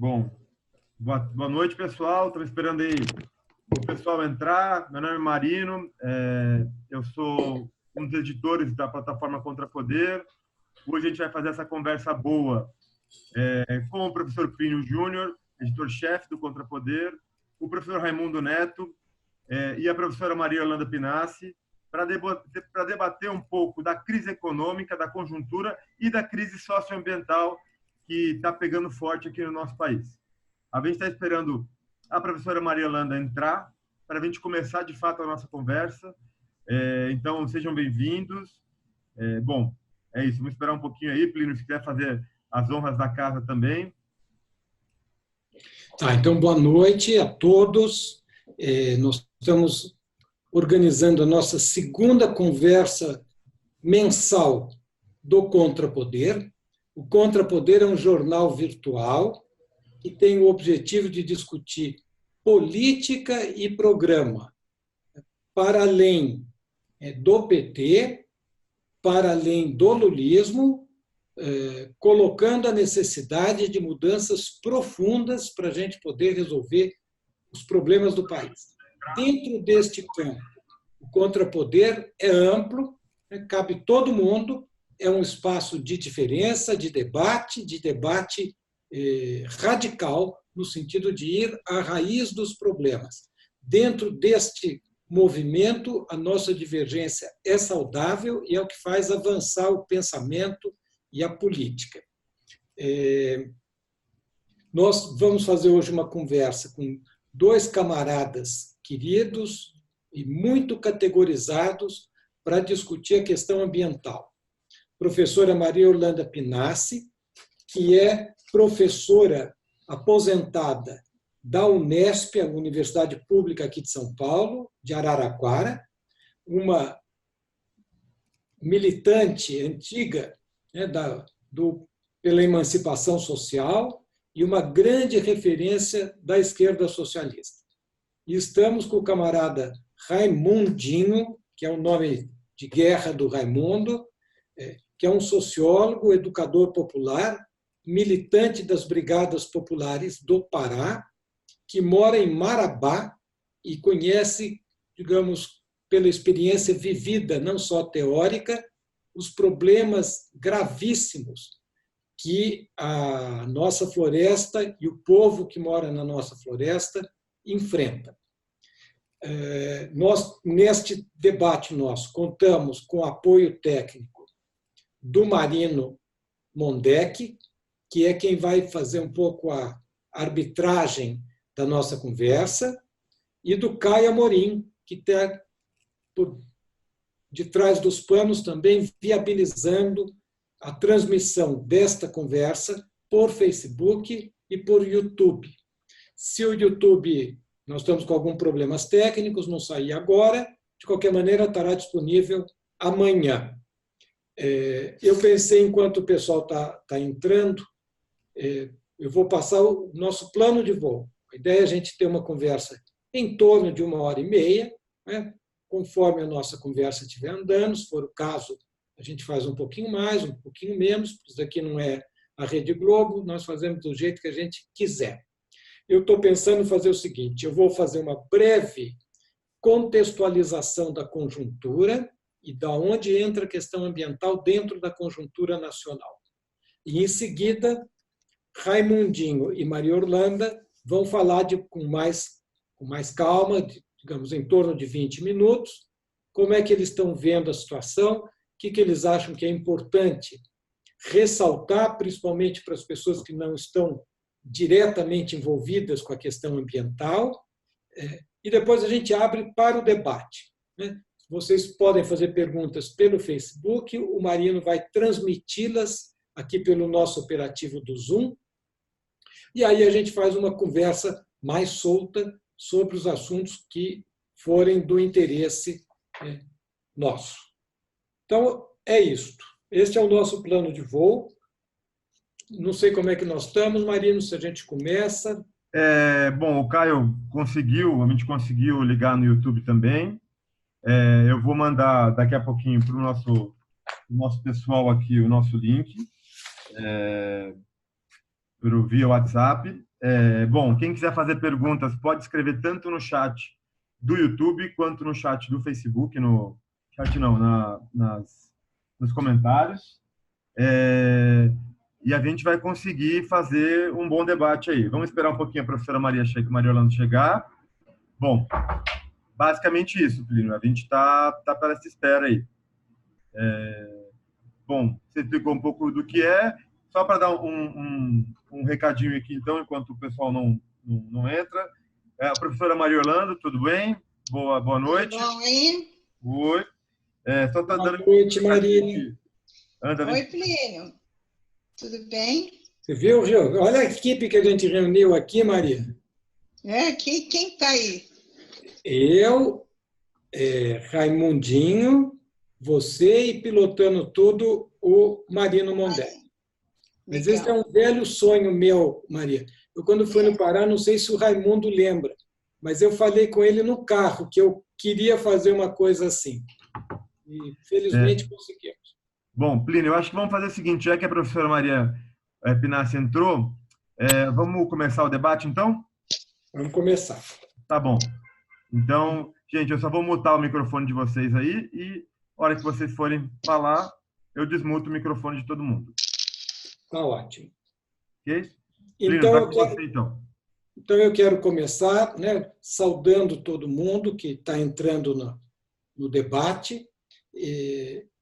Bom, boa noite, pessoal. Estamos esperando aí o pessoal entrar. Meu nome é Marino, eu sou um dos editores da plataforma Contra Poder. Hoje a gente vai fazer essa conversa boa com o professor Plínio Júnior, editor-chefe do Contra Poder, o professor Raimundo Neto e a professora Maria Orlanda Pinassi, para debater um pouco da crise econômica, da conjuntura e da crise socioambiental que está pegando forte aqui no nosso país. A gente está esperando a professora Maria Orlanda entrar para a gente começar, de fato, a nossa conversa. Então, sejam bem-vindos. Bom, é isso. Vamos esperar um pouquinho aí, Plínio, se quiser fazer as honras da casa também. Tá, então, boa noite a todos. Nós estamos organizando a nossa segunda conversa mensal do Contra Poder. O Contra Poder é um jornal virtual que tem o objetivo de discutir política e programa para além do PT, para além do lulismo, colocando a necessidade de mudanças profundas para a gente poder resolver os problemas do país. Dentro deste campo, o contrapoder é amplo, cabe todo mundo, é um espaço de diferença, de debate radical, no sentido de ir à raiz dos problemas. Dentro deste movimento, a nossa divergência é saudável e é o que faz avançar o pensamento e a política. Nós vamos fazer hoje uma conversa com dois camaradas queridos e muito categorizados para discutir a questão ambiental. Professora Maria Orlanda Pinassi, que é professora aposentada da Unesp, a Universidade Pública aqui de São Paulo, de Araraquara, uma militante antiga pela emancipação social e uma grande referência da esquerda socialista. E estamos com o camarada Raimundinho, que é o nome de guerra do Raimundo, que é um sociólogo, educador popular, militante das Brigadas Populares do Pará, que mora em Marabá e conhece, digamos, pela experiência vivida, não só teórica, os problemas gravíssimos que a nossa floresta e o povo que mora na nossa floresta enfrenta. Nós, neste debate nosso, contamos com o apoio técnico do Marino Mondek, que é quem vai fazer um pouco a arbitragem da nossa conversa, e do Caio Amorim, que está por de trás dos panos também viabilizando a transmissão desta conversa por Facebook e por YouTube. Se o YouTube, nós estamos com alguns problemas técnicos, não sair agora, de qualquer maneira estará disponível amanhã. Eu pensei, enquanto o pessoal está entrando, eu vou passar o nosso plano de voo. A ideia é a gente ter uma conversa em torno de 1h30, né? Conforme a nossa conversa estiver andando, se for o caso, a gente faz um pouquinho mais, um pouquinho menos, porque isso aqui não é a Rede Globo, nós fazemos do jeito que a gente quiser. Eu estou pensando em fazer o seguinte, eu vou fazer uma breve contextualização da conjuntura e da onde entra a questão ambiental dentro da conjuntura nacional. E, em seguida, Raimundinho e Maria Orlanda vão falar com mais calma, digamos, em torno de 20 minutos, como é que eles estão vendo a situação, o que eles acham que é importante ressaltar, principalmente para as pessoas que não estão diretamente envolvidas com a questão ambiental, e depois a gente abre para o debate. Vocês podem fazer perguntas pelo Facebook, o Marino vai transmiti-las aqui pelo nosso operativo do Zoom, e aí a gente faz uma conversa mais solta sobre os assuntos que forem do interesse nosso. Então, é isto. Este é o nosso plano de voo. Não sei como é que nós estamos, Marino, se a gente começa. Bom, o Caio conseguiu, a gente conseguiu ligar no YouTube também. Eu vou mandar daqui a pouquinho para o nosso pessoal aqui o nosso link via WhatsApp. Bom, quem quiser fazer perguntas pode escrever tanto no chat do YouTube quanto no chat do Facebook, no chat não, nos comentários. E a gente vai conseguir fazer um bom debate aí. Vamos esperar um pouquinho a professora Maria Orlando chegar. Bom, basicamente isso, Plínio. A gente tá pela essa espera aí. Bom, você explicou um pouco do que é. Só para dar um recadinho aqui, então, enquanto o pessoal não entra. A professora Maria Orlando, tudo bem? Boa noite. Tudo bom, hein? Oi. Só tá Boa dando noite, Maria. Oi, Plínio. Tudo bem? Você viu, Gil? Olha a equipe que a gente reuniu aqui, Maria. Quem está aí? Eu, Raimundinho, você e pilotando tudo o Marino Mondé. Mas esse é um velho sonho meu, Maria. Eu, quando fui no Pará, não sei se o Raimundo lembra, mas eu falei com ele no carro que eu queria fazer uma coisa assim. E, felizmente, conseguimos. Bom, Plínio, eu acho que vamos fazer o seguinte, já que a professora Maria Pinassi entrou, vamos começar o debate, então? Vamos começar. Tá bom. Então, gente, eu só vou mutar o microfone de vocês aí e, na hora que vocês forem falar, eu desmuto o microfone de todo mundo. Tá ótimo. Ok? Então, Plínio, então eu quero começar, né, saudando todo mundo que está entrando no debate,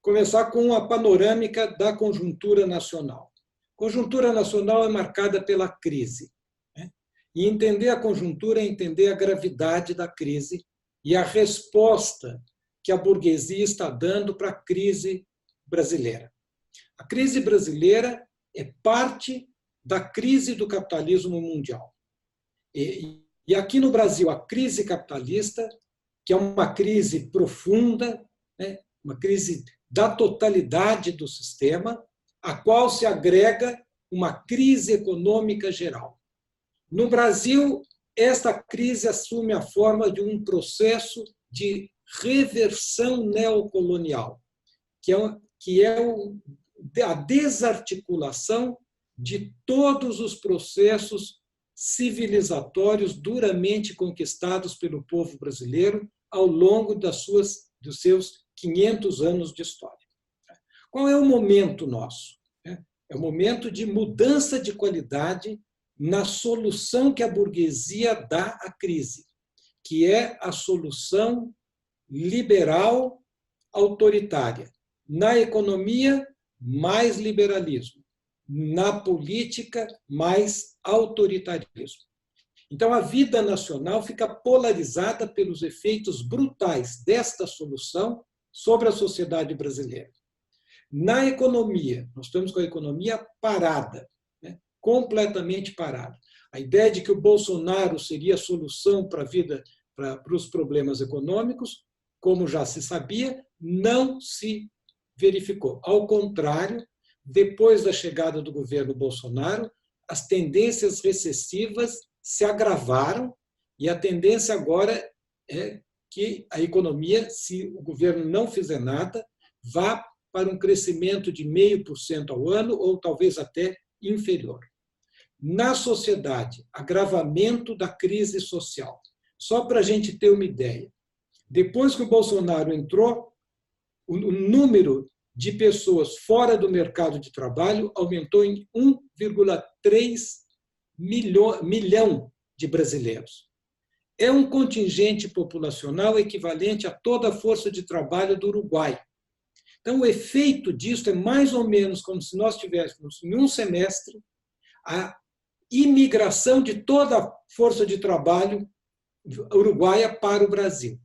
começar com a panorâmica da conjuntura nacional. A conjuntura nacional é marcada pela crise. Né? E entender a conjuntura é entender a gravidade da crise e a resposta que a burguesia está dando para a crise brasileira. A crise brasileira é parte da crise do capitalismo mundial. E aqui no Brasil, a crise capitalista, que é uma crise profunda, né, uma crise da totalidade do sistema, a qual se agrega uma crise econômica geral. No Brasil, esta crise assume a forma de um processo de reversão neocolonial, que é a desarticulação de todos os processos civilizatórios duramente conquistados pelo povo brasileiro ao longo dos seus 500 anos de história. Qual é o momento nosso? É o momento de mudança de qualidade na solução que a burguesia dá à crise, que é a solução liberal autoritária. Na economia, mais liberalismo. Na política, mais autoritarismo. Então, a vida nacional fica polarizada pelos efeitos brutais desta solução sobre a sociedade brasileira. Na economia, nós estamos com a economia parada, né? Completamente parada. A ideia de que o Bolsonaro seria a solução para a vida, para os problemas econômicos, como já se sabia, não se verificou. Ao contrário, depois da chegada do governo Bolsonaro, as tendências recessivas se agravaram e a tendência agora é que a economia, se o governo não fizer nada, vá para um crescimento de 0,5% ao ano ou talvez até inferior. Na sociedade, agravamento da crise social. Só para a gente ter uma ideia. Depois que o Bolsonaro entrou, o número de pessoas fora do mercado de trabalho aumentou em 1,3 milhão de brasileiros. É um contingente populacional equivalente a toda a força de trabalho do Uruguai. Então, o efeito disso é mais ou menos como se nós tivéssemos, em um semestre, a imigração de toda a força de trabalho uruguaia para o Brasil.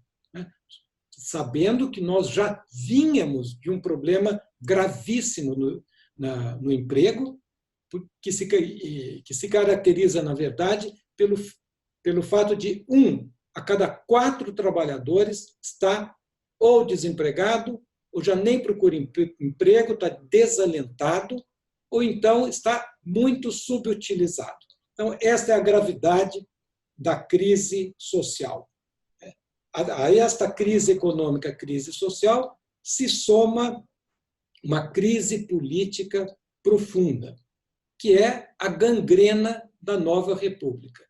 Sabendo que nós já vínhamos de um problema gravíssimo no emprego, que se caracteriza, na verdade, pelo fato de 1 a cada 4 trabalhadores está ou desempregado, ou já nem procura emprego, está desalentado, ou então está muito subutilizado. Então, esta é a gravidade da crise social. A esta crise econômica, crise social, se soma uma crise política profunda, que é a gangrena da nova república.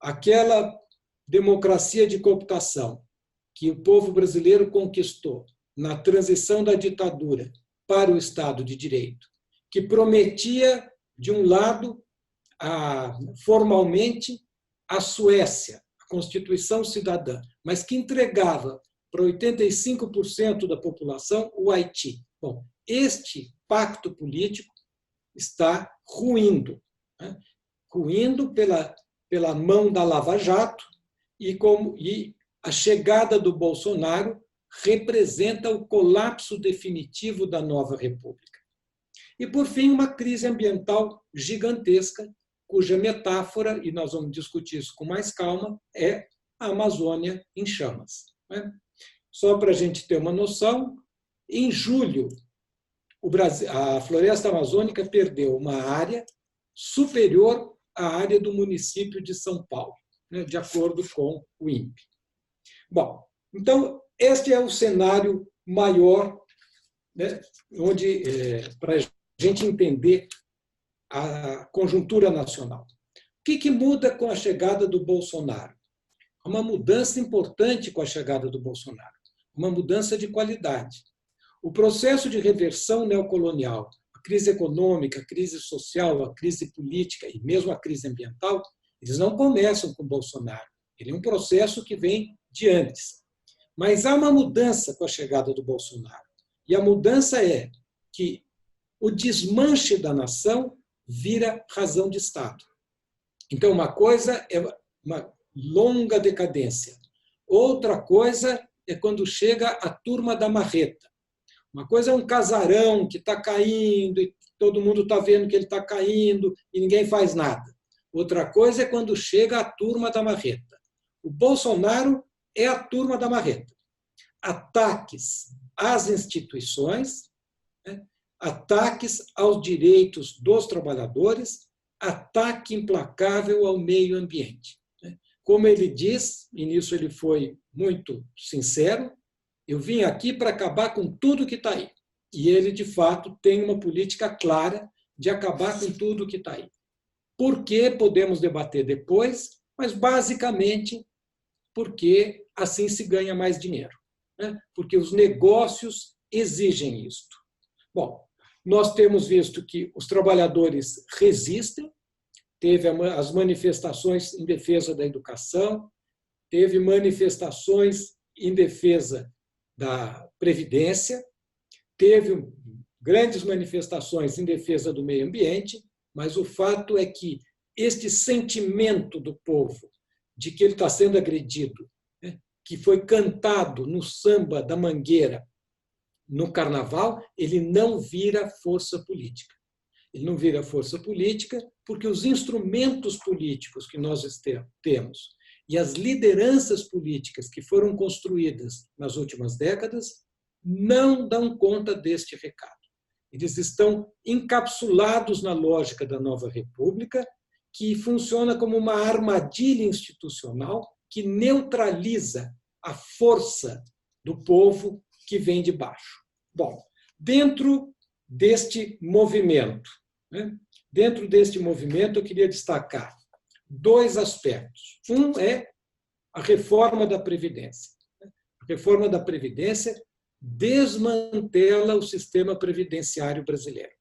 Aquela democracia de cooptação que o povo brasileiro conquistou na transição da ditadura para o Estado de Direito, que prometia, de um lado, formalmente, a Suécia, a Constituição Cidadã, mas que entregava para 85% da população o Haiti. Bom, este pacto político está ruindo, né? Ruindo pela mão da Lava Jato, e a chegada do Bolsonaro representa o colapso definitivo da nova república. E, por fim, uma crise ambiental gigantesca, cuja metáfora, e nós vamos discutir isso com mais calma, é a Amazônia em chamas. Só para a gente ter uma noção, em julho, a floresta amazônica perdeu uma área superior à área do município de São Paulo, de acordo com o INPE. Bom, então, este é o cenário maior, onde, para a gente entender a conjuntura nacional. O que muda com a chegada do Bolsonaro? Uma mudança importante com a chegada do Bolsonaro, uma mudança de qualidade. O processo de reversão neocolonial, a crise econômica, a crise social, a crise política e mesmo a crise ambiental, eles não começam com o Bolsonaro. Ele é um processo que vem de antes. Mas há uma mudança com a chegada do Bolsonaro. E a mudança é que o desmanche da nação vira razão de Estado. Então, uma coisa é uma longa decadência. Outra coisa é quando chega a turma da marreta. Uma coisa é um casarão que está caindo e todo mundo está vendo que ele está caindo e ninguém faz nada. Outra coisa é quando chega a turma da marreta. O Bolsonaro é a turma da marreta. Ataques às instituições, ataques aos direitos dos trabalhadores, ataque implacável ao meio ambiente. Como ele diz, e nisso ele foi muito sincero, eu vim aqui para acabar com tudo que está aí. E ele, de fato, tem uma política clara de acabar com tudo que está aí. Por que podemos debater depois, mas basicamente porque assim se ganha mais dinheiro, porque os negócios exigem isto. Bom, nós temos visto que os trabalhadores resistem, teve as manifestações em defesa da educação, teve manifestações em defesa da Previdência, teve grandes manifestações em defesa do meio ambiente, mas o fato é que este sentimento do povo de que ele está sendo agredido, que foi cantado no samba da Mangueira, no Carnaval, ele não vira força política. Ele não vira força política porque os instrumentos políticos que nós temos e as lideranças políticas que foram construídas nas últimas décadas não dão conta deste recado. Eles estão encapsulados na lógica da nova república, que funciona como uma armadilha institucional que neutraliza a força do povo que vem de baixo. Bom, dentro deste movimento, eu queria destacar dois aspectos. Um é a reforma da Previdência. A reforma da Previdência desmantela o sistema previdenciário brasileiro.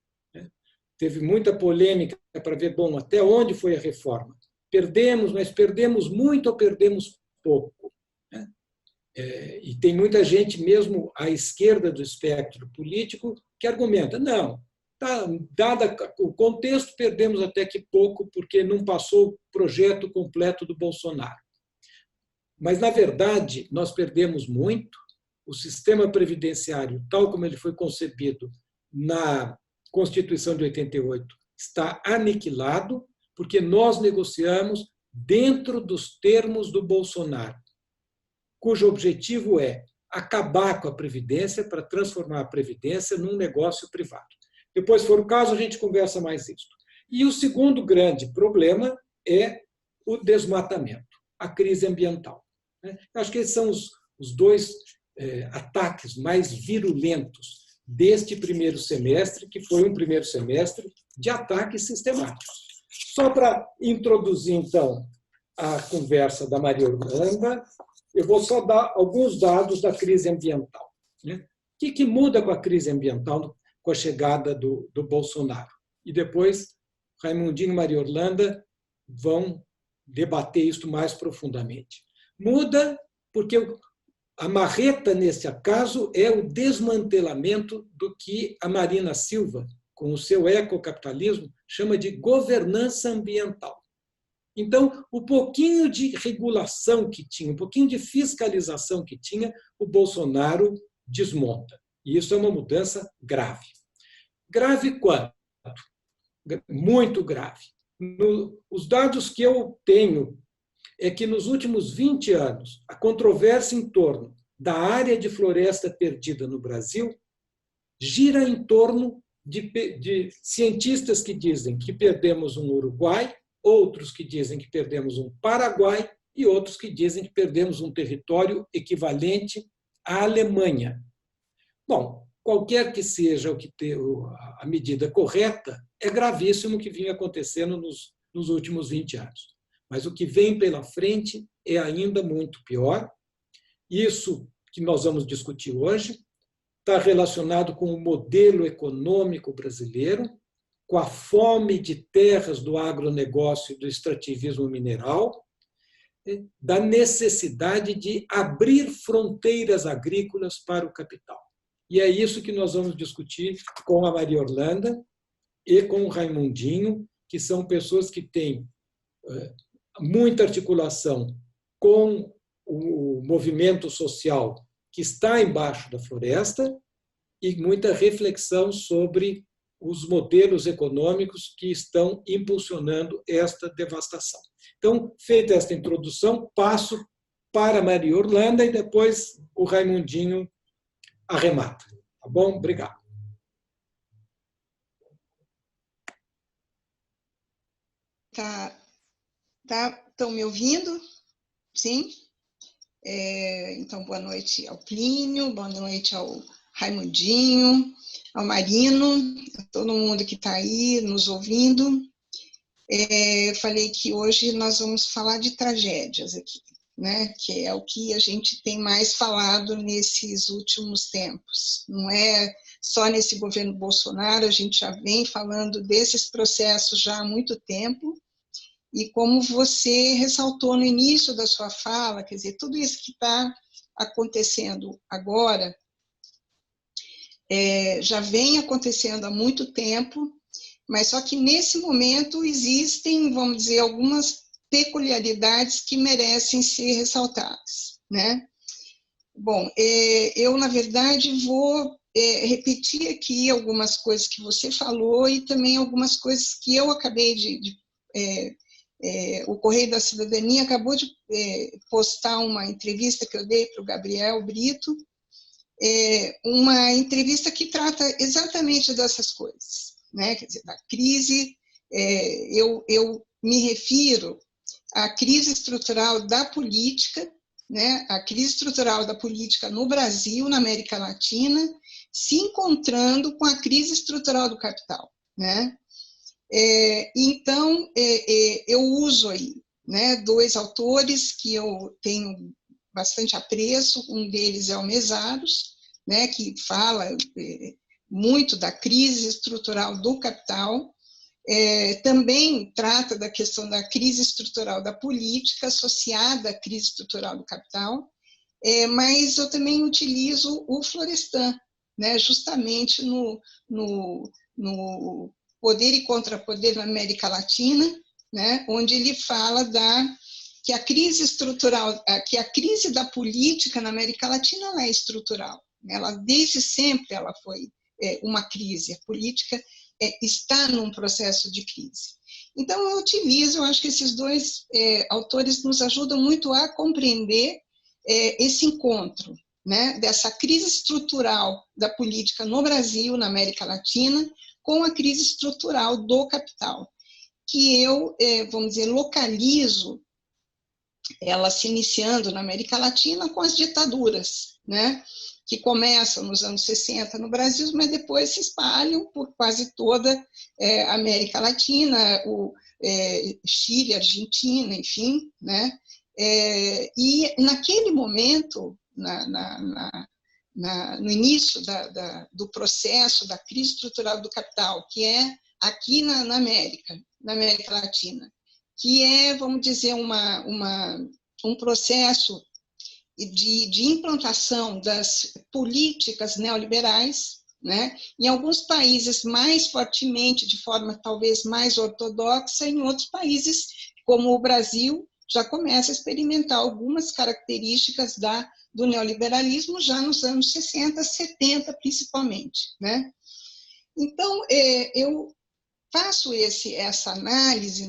Teve muita polêmica para ver, bom, até onde foi a reforma. Perdemos, mas perdemos muito ou perdemos pouco. E tem muita gente, mesmo à esquerda do espectro político, que argumenta, não, dado o contexto, perdemos até que pouco, porque não passou o projeto completo do Bolsonaro. Mas, na verdade, nós perdemos muito. O sistema previdenciário, tal como ele foi concebido na Constituição de 88, está aniquilado, porque nós negociamos dentro dos termos do Bolsonaro, cujo objetivo é acabar com a Previdência para transformar a Previdência num negócio privado. Depois, se for o caso, a gente conversa mais isso. E o segundo grande problema é o desmatamento, a crise ambiental. Acho que esses são os dois ataques mais virulentos deste primeiro semestre, que foi um primeiro semestre de ataques sistemáticos. Só para introduzir, então, a conversa da Maria Orlanda, eu vou só dar alguns dados da crise ambiental. Né? O que muda com a crise ambiental com a chegada do Bolsonaro? E depois, Raimundinho e Maria Orlanda vão debater isso mais profundamente. Muda porque a marreta, nesse caso, é o desmantelamento do que a Marina Silva, com o seu ecocapitalismo, chama de governança ambiental. Então, o pouquinho de regulação que tinha, um pouquinho de fiscalização que tinha, o Bolsonaro desmonta. E isso é uma mudança grave. Grave quanto? Muito grave. Os dados que eu tenho é que, nos últimos 20 anos, a controvérsia em torno da área de floresta perdida no Brasil gira em torno de cientistas que dizem que perdemos um Uruguai, outros que dizem que perdemos um Paraguai e outros que dizem que perdemos um território equivalente à Alemanha. Bom, qualquer que seja a medida correta, é gravíssimo o que vinha acontecendo nos últimos 20 anos. Mas o que vem pela frente é ainda muito pior. Isso que nós vamos discutir hoje está relacionado com o modelo econômico brasileiro, com a fome de terras do agronegócio e do extrativismo mineral, da necessidade de abrir fronteiras agrícolas para o capital. E é isso que nós vamos discutir com a Maria Orlanda e com o Raimundinho, que são pessoas que têm muita articulação com o movimento social que está embaixo da floresta e muita reflexão sobre os modelos econômicos que estão impulsionando esta devastação. Então, feita esta introdução, passo para a Maria Orlanda e depois o Raimundinho arremata. Tá bom? Obrigado. Estão me ouvindo? Sim? Então, boa noite ao Plínio, boa noite ao Raimundinho, ao Marino, a todo mundo que está aí nos ouvindo. Falei que hoje nós vamos falar de tragédias aqui, né? Que é o que a gente tem mais falado nesses últimos tempos. Não é só nesse governo Bolsonaro, a gente já vem falando desses processos já há muito tempo. E como você ressaltou no início da sua fala, quer dizer, tudo isso que está acontecendo agora já vem acontecendo há muito tempo, mas só que nesse momento existem, vamos dizer, algumas peculiaridades que merecem ser ressaltadas, né? Bom, eu, na verdade, vou repetir aqui algumas coisas que você falou e também algumas coisas que eu acabei o Correio da Cidadania acabou de postar uma entrevista que eu dei para o Gabriel Brito, uma entrevista que trata exatamente dessas coisas, né? Quer dizer, da crise, eu me refiro à crise estrutural da política, né? A crise estrutural da política no Brasil, na América Latina, se encontrando com a crise estrutural do capital, né? Então, eu uso aí, né, dois autores que eu tenho bastante apreço, um deles é o Mesaros, né, que fala muito da crise estrutural do capital, também trata da questão da crise estrutural da política associada à crise estrutural do capital, mas eu também utilizo o Florestan, né, justamente no Poder e Contrapoder na América Latina, né, onde ele fala que a crise estrutural, que a crise da política na América Latina ela é estrutural. Ela, desde sempre, ela foi uma crise. A política está num processo de crise. Então, eu acho que esses dois autores nos ajudam muito a compreender esse encontro, né, dessa crise estrutural da política no Brasil, na América Latina, com a crise estrutural do capital, que eu, vamos dizer, localizo ela se iniciando na América Latina com as ditaduras, né, que começam nos anos 60 no Brasil, mas depois se espalham por quase toda a América Latina. Chile, Argentina, enfim, né? E naquele momento, no início do processo da crise estrutural do capital, que é aqui na América Latina, que é, vamos dizer, um processo de implantação das políticas neoliberais, né? Em alguns países mais fortemente, de forma talvez mais ortodoxa, em outros países, como o Brasil, já começa a experimentar algumas características do neoliberalismo já nos anos 60, 70, principalmente, né? Então, eu faço essa análise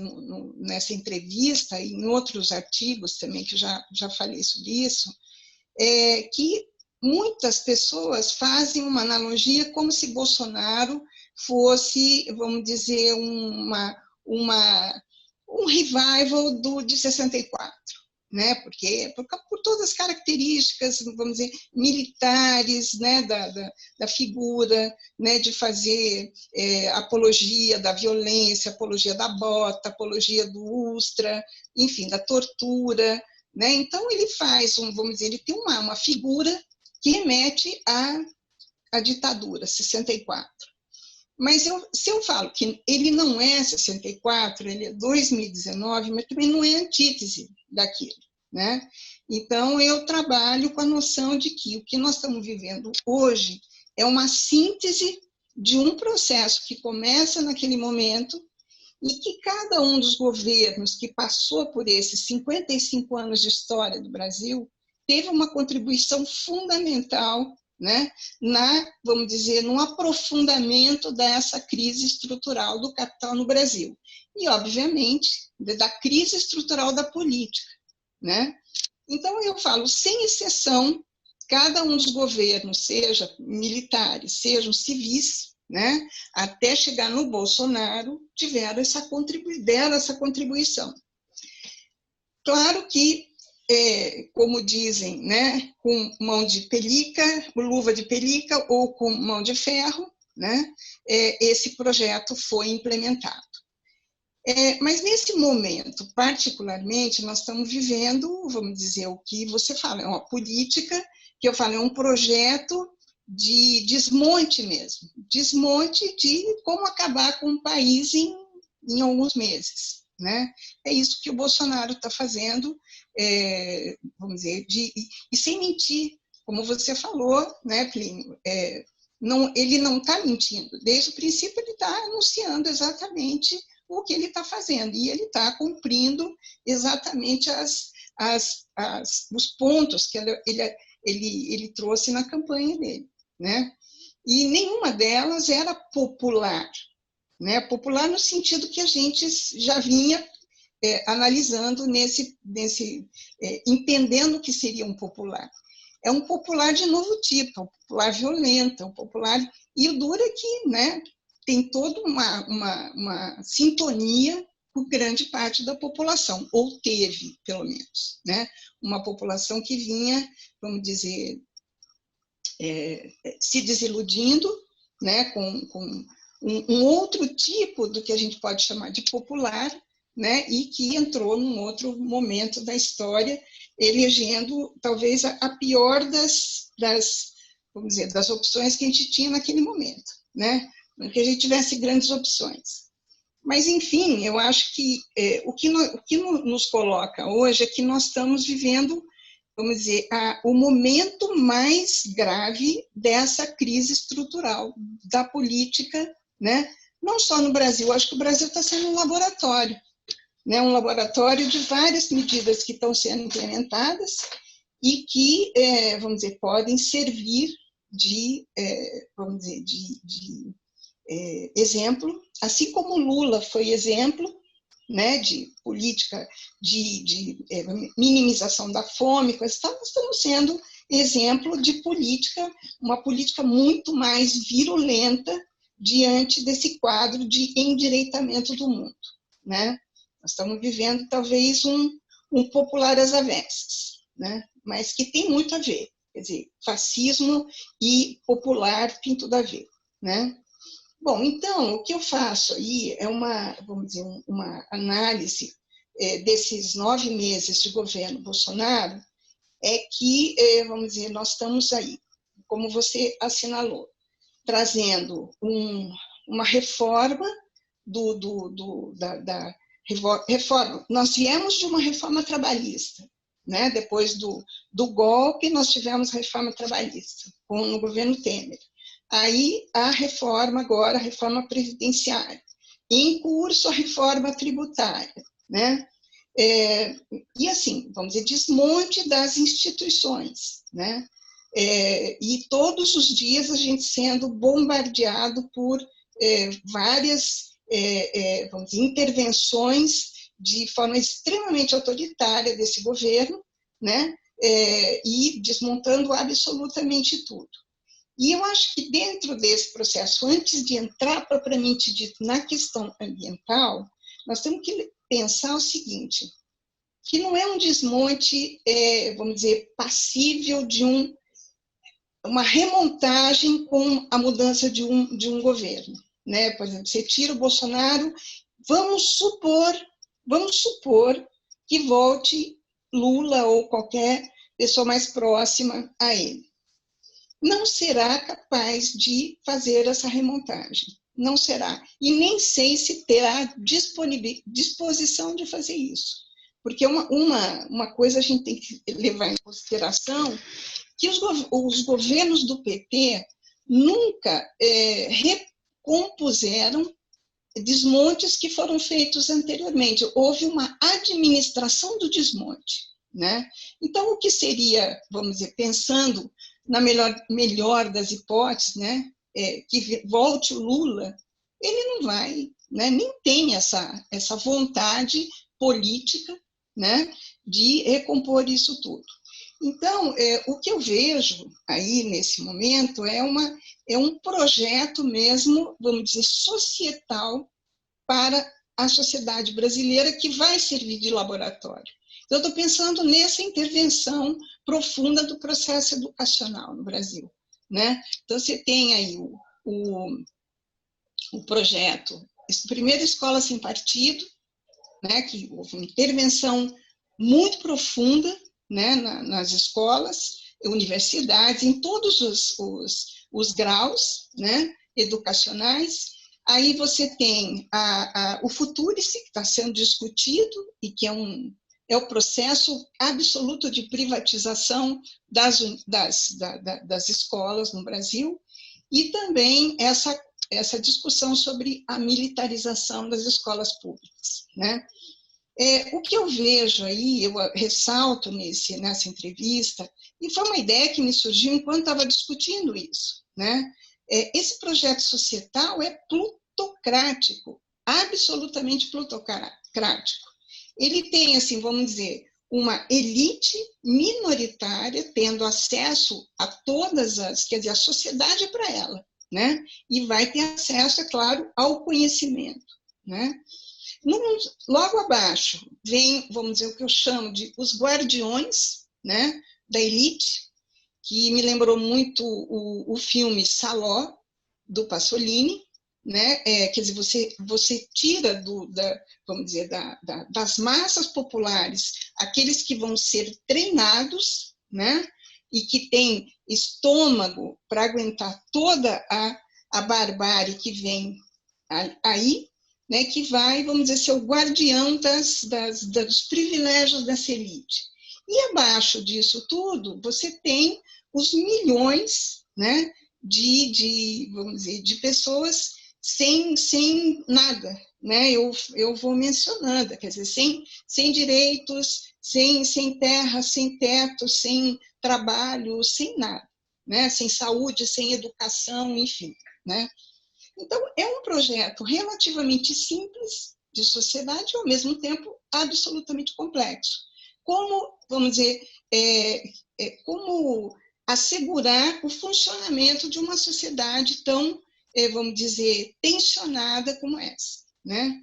nessa entrevista e em outros artigos também, que já falei sobre isso, que muitas pessoas fazem uma analogia como se Bolsonaro fosse, vamos dizer, um revival de 64, né? Porque por todas as características, vamos dizer, militares, né? da figura, né? De fazer apologia da violência, apologia da bota, apologia do Ustra, enfim, da tortura, né? Então ele faz, vamos dizer, ele tem uma figura que remete à ditadura, 64. Mas se eu falo que ele não é 64, ele é 2019, mas também não é antítese daquilo, né? Então, eu trabalho com a noção de que o que nós estamos vivendo hoje é uma síntese de um processo que começa naquele momento e que cada um dos governos que passou por esses 55 anos de história do Brasil teve uma contribuição fundamental, né, vamos dizer, no aprofundamento dessa crise estrutural do capital no Brasil. E, obviamente, da crise estrutural da política, né? Então, eu falo, sem exceção, cada um dos governos, seja militares, sejam civis, né, até chegar no Bolsonaro, deram essa contribuição. Claro que, como dizem, né, com mão de pelica, luva de pelica ou com mão de ferro, né, esse projeto foi implementado. Mas nesse momento, particularmente, nós estamos vivendo, vamos dizer, o que você fala, é uma política, que eu falo, é um projeto de desmonte mesmo, desmonte de como acabar com o país em alguns meses, né? É isso que o Bolsonaro está fazendo, vamos dizer, e sem mentir, como você falou, né, Plínio? Ele não está mentindo, desde o princípio ele está anunciando exatamente o que ele está fazendo, e ele está cumprindo exatamente os pontos que ele trouxe na campanha dele, né? E nenhuma delas era popular, né? Popular no sentido que a gente já vinha analisando entendendo o que seria um popular. É um popular de novo tipo, é um popular violento, é um popular... E o duro é que, né, tem toda uma sintonia com grande parte da população, ou teve, pelo menos, né? Uma população que vinha, vamos dizer, se desiludindo, né? com um outro tipo do que a gente pode chamar de popular, né? E que entrou num outro momento da história, elegendo talvez a pior vamos dizer, das opções que a gente tinha naquele momento, né? Não que a gente tivesse grandes opções. Mas, enfim, eu acho que o que nos coloca hoje é que nós estamos vivendo, vamos dizer, o momento mais grave dessa crise estrutural da política, né? Não só no Brasil, acho que o Brasil está sendo um laboratório, né? Um laboratório de várias medidas que estão sendo implementadas e que, vamos dizer, podem servir vamos dizer, de exemplo, assim como Lula foi exemplo, né, de política de minimização da fome, nós estamos sendo exemplo de política, uma política muito mais virulenta diante desse quadro de endireitamento do mundo, né? Nós estamos vivendo talvez um popular às avessas, né? Mas que tem muito a ver, quer dizer, fascismo e popular tem tudo a ver, né? Bom, então, o que eu faço aí é vamos dizer, uma análise desses 9 meses de governo Bolsonaro, é que, vamos dizer, nós estamos aí, como você assinalou, trazendo uma reforma da reforma. Nós viemos de uma reforma trabalhista, né? Depois do golpe, nós tivemos a reforma trabalhista, no governo Temer. Aí, a reforma agora, a reforma previdenciária. Em curso, a reforma tributária, né? E assim, vamos dizer, desmonte das instituições, né? E todos os dias a gente sendo bombardeado por várias vamos dizer, intervenções de forma extremamente autoritária desse governo, né? E desmontando absolutamente tudo. E eu acho que dentro desse processo, antes de entrar propriamente dito na questão ambiental, nós temos que pensar o seguinte, que não é um desmonte, vamos dizer, passível de uma remontagem com a mudança de um governo, né? Por exemplo, você tira o Bolsonaro, vamos supor que volte Lula ou qualquer pessoa mais próxima a ele. Não será capaz de fazer essa remontagem, não será. E nem sei se terá disposição de fazer isso. Porque uma coisa a gente tem que levar em consideração, que os governos do PT nunca recompuseram desmontes que foram feitos anteriormente. Houve uma administração do desmonte, né? Então, o que seria, vamos dizer, pensando na melhor das hipóteses, né, que volte o Lula, ele não vai, né, nem tem essa vontade política, né, de recompor isso tudo. Então, o que eu vejo aí nesse momento é um projeto mesmo, vamos dizer, societal para a sociedade brasileira que vai servir de laboratório. Então, eu estou pensando nessa intervenção profunda do processo educacional no Brasil, né? Então, você tem aí o projeto, primeiro Escola Sem Partido, né, que houve uma intervenção muito profunda, né, nas escolas, universidades, em todos os graus, né, educacionais. Aí você tem o Futurice, que está sendo discutido e que é o processo absoluto de privatização das escolas no Brasil, e também essa discussão sobre a militarização das escolas públicas, né? O que eu vejo aí, eu ressalto nessa entrevista, e foi uma ideia que me surgiu enquanto estava discutindo isso, né? Esse projeto societal é plutocrático, absolutamente plutocrático. Ele tem, assim, vamos dizer, uma elite minoritária tendo acesso a todas quer dizer, a sociedade é para ela, né? E vai ter acesso, é claro, ao conhecimento, né? Logo abaixo vem, vamos dizer, o que eu chamo de os guardiões, né, da elite, que me lembrou muito o filme Saló, do Pasolini, né? Quer dizer, você tira vamos dizer, das massas populares aqueles que vão ser treinados, né? E que têm estômago para aguentar toda a barbárie que vem aí, né, que vai, vamos dizer, ser o guardião dos privilégios dessa elite. E abaixo disso tudo, você tem os milhões, né, vamos dizer, de pessoas sem nada, né? Eu vou mencionando, quer dizer, sem direitos, sem terra, sem teto, sem trabalho, sem nada, né? Sem saúde, sem educação, enfim, né? Então, é um projeto relativamente simples de sociedade e, ao mesmo tempo, absolutamente complexo. Como, vamos dizer, como assegurar o funcionamento de uma sociedade tão, vamos dizer, tensionada como essa, né?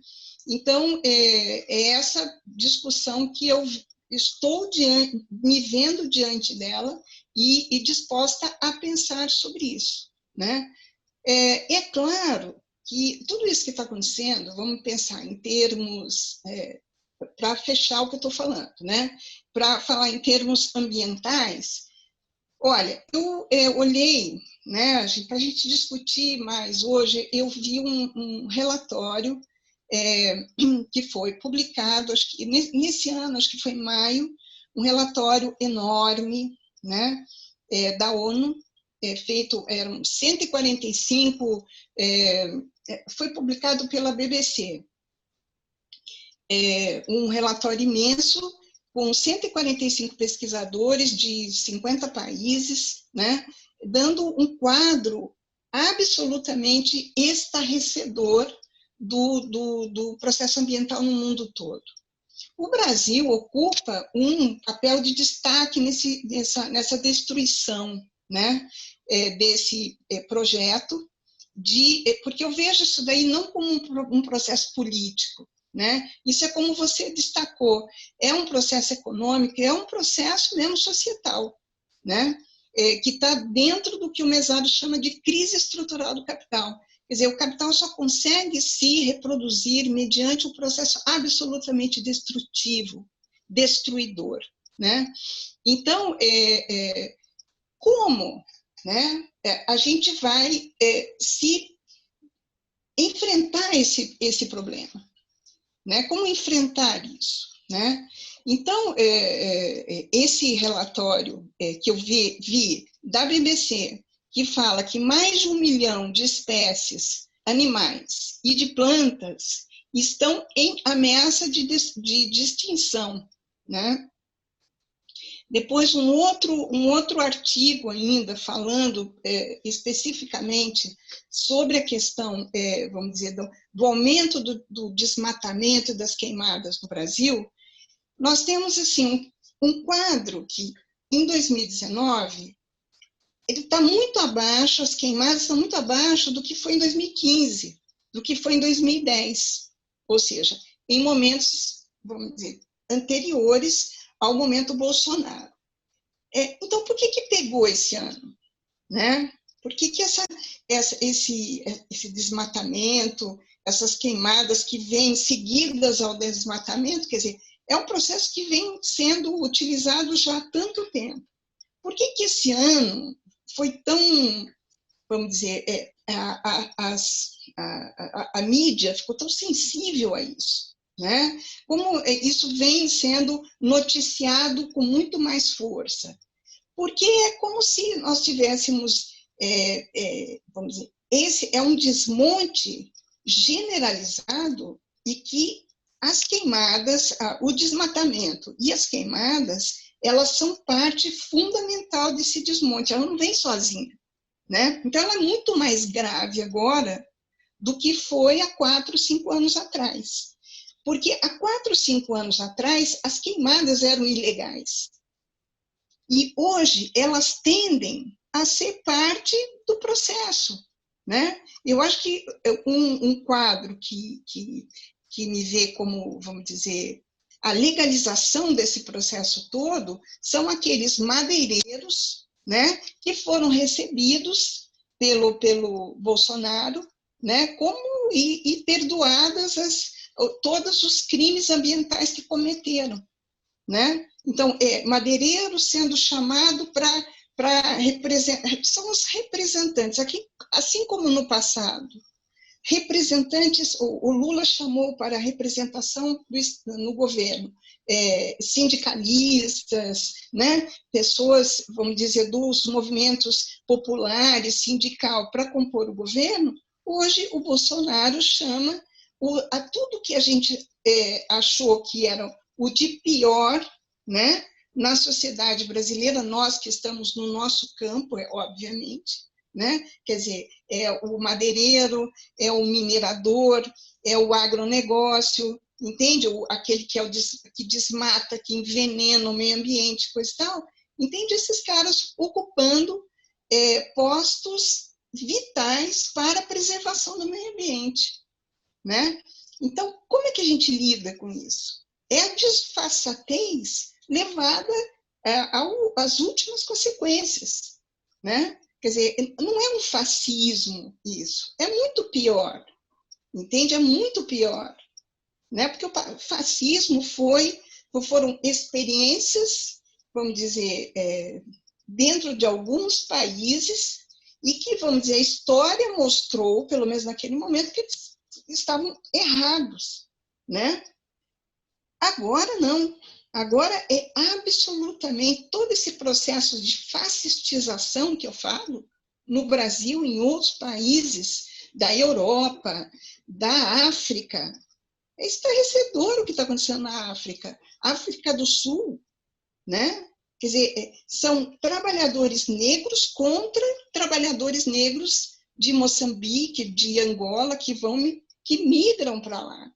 Então, é essa discussão que eu estou me vendo diante dela e disposta a pensar sobre isso, né? É claro que tudo isso que está acontecendo, vamos pensar em termos, para fechar o que eu estou falando, né? Para falar em termos ambientais, olha, eu olhei, né, para a gente discutir mais hoje, eu vi um relatório que foi publicado, acho que nesse ano, acho que foi em maio, um relatório enorme, né, da ONU, feito, eram 145, foi publicado pela BBC, um relatório imenso, com 145 pesquisadores de 50 países, né, dando um quadro absolutamente estarrecedor do processo ambiental no mundo todo. O Brasil ocupa um papel de destaque nessa destruição, né, desse projeto, porque eu vejo isso daí não como um processo político, né? Isso é como você destacou, é um processo econômico, é um processo mesmo societal, né? Que está dentro do que o Mesaro chama de crise estrutural do capital. Quer dizer, o capital só consegue se reproduzir mediante um processo absolutamente destrutivo, destruidor, né? Então, como, né, a gente vai se enfrentar esse problema? Né? Como enfrentar isso? Né? Então, esse relatório que eu vi da BBC, que fala que mais de 1 milhão de espécies animais e de plantas estão em ameaça de extinção, né? Depois, um outro artigo ainda falando especificamente sobre a questão, vamos dizer, do aumento do desmatamento e das queimadas no Brasil. Nós temos assim um quadro que, em 2019, ele está muito abaixo, as queimadas estão muito abaixo do que foi em 2015, do que foi em 2010, ou seja, em momentos, vamos dizer, anteriores ao momento Bolsonaro. Então, por que pegou esse ano? Né? Por que esse desmatamento, essas queimadas que vêm seguidas ao desmatamento, quer dizer, é um processo que vem sendo utilizado já há tanto tempo. Por que esse ano foi tão, vamos dizer, a mídia ficou tão sensível a isso? Né? Como isso vem sendo noticiado com muito mais força? Porque é como se nós tivéssemos, vamos dizer, esse é um desmonte generalizado e que as queimadas, o desmatamento e as queimadas, elas são parte fundamental desse desmonte, ela não vem sozinha, né? Então, ela é muito mais grave agora do que foi há 4, 5 anos atrás. Porque há 4, 5 anos atrás, as queimadas eram ilegais. E hoje elas tendem a ser parte do processo, né? Eu acho que um quadro que me vê como, vamos dizer, a legalização desse processo todo são aqueles madeireiros, né, que foram recebidos pelo Bolsonaro, né, e perdoadas todos os crimes ambientais que cometeram, né? Então, madeireiros sendo chamado para representar, são os representantes, aqui, assim como no passado, representantes, o Lula chamou para representação no governo, sindicalistas, né, pessoas, vamos dizer, dos movimentos populares, sindical, para compor o governo. Hoje o Bolsonaro chama a tudo que a gente achou que era o de pior, né, na sociedade brasileira, nós que estamos no nosso campo, obviamente, né? Quer dizer, é o madeireiro, é o minerador, é o agronegócio, entende? Aquele que desmata, que envenena o meio ambiente, coisa e tal. Entende? Esses caras ocupando postos vitais para a preservação do meio ambiente, né? Então, como é que a gente lida com isso? É a disfarçatez levada às últimas consequências, né? Quer dizer, não é um fascismo isso, é muito pior, entende? É muito pior, né? Porque o fascismo foram experiências, vamos dizer, dentro de alguns países e que, vamos dizer, a história mostrou, pelo menos naquele momento, que eles estavam errados, né? Agora não. Agora é absolutamente todo esse processo de fascistização que eu falo, no Brasil e em outros países da Europa, da África. É estarrecedor o que está acontecendo na África. África do Sul, né? Quer dizer, são trabalhadores negros contra trabalhadores negros de Moçambique, de Angola, que migram para lá.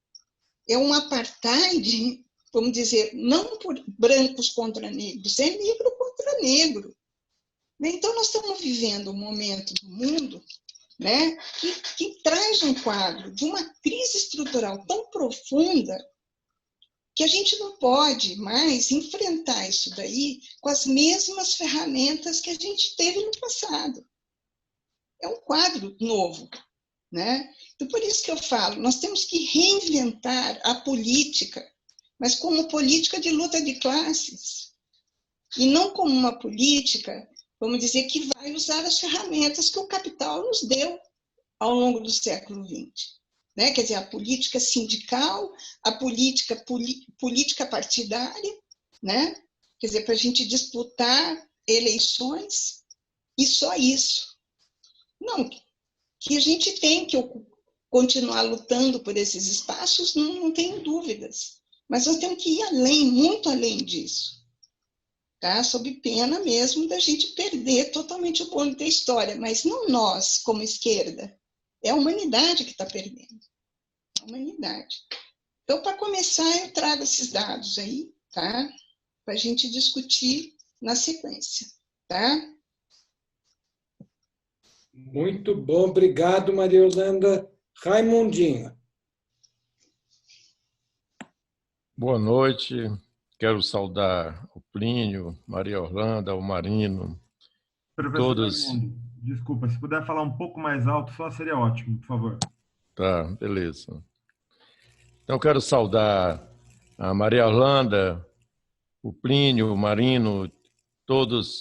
É um apartheid, vamos dizer, não por brancos contra negros, é negro contra negro. Então, nós estamos vivendo um momento do mundo, né, que traz um quadro de uma crise estrutural tão profunda que a gente não pode mais enfrentar isso daí com as mesmas ferramentas que a gente teve no passado. É um quadro novo, né? Então, por isso que eu falo, nós temos que reinventar a política, mas como política de luta de classes, e não como uma política, vamos dizer, que vai usar as ferramentas que o capital nos deu ao longo do século XX. Né? Quer dizer, a política sindical, a política partidária, né? Quer dizer, para a gente disputar eleições, e só isso. Não, que a gente tem que continuar lutando por esses espaços, não tenho dúvidas. Mas nós temos que ir além, muito além disso. Tá? Sob pena mesmo da gente perder totalmente o bonde da história. Mas não nós, como esquerda. É a humanidade que está perdendo. A humanidade. Então, para começar, eu trago esses dados aí, tá? Para a gente discutir na sequência. Tá? Muito bom, obrigado, Maria Yolanda. Raimundinho. Boa noite, quero saudar o Plínio, Maria Orlando, o Marino, Professor todos. Raimundo, desculpa, se puder falar um pouco mais alto, só seria ótimo, por favor. Tá, beleza. Então, quero saudar a Maria Orlando, o Plínio, o Marino, todos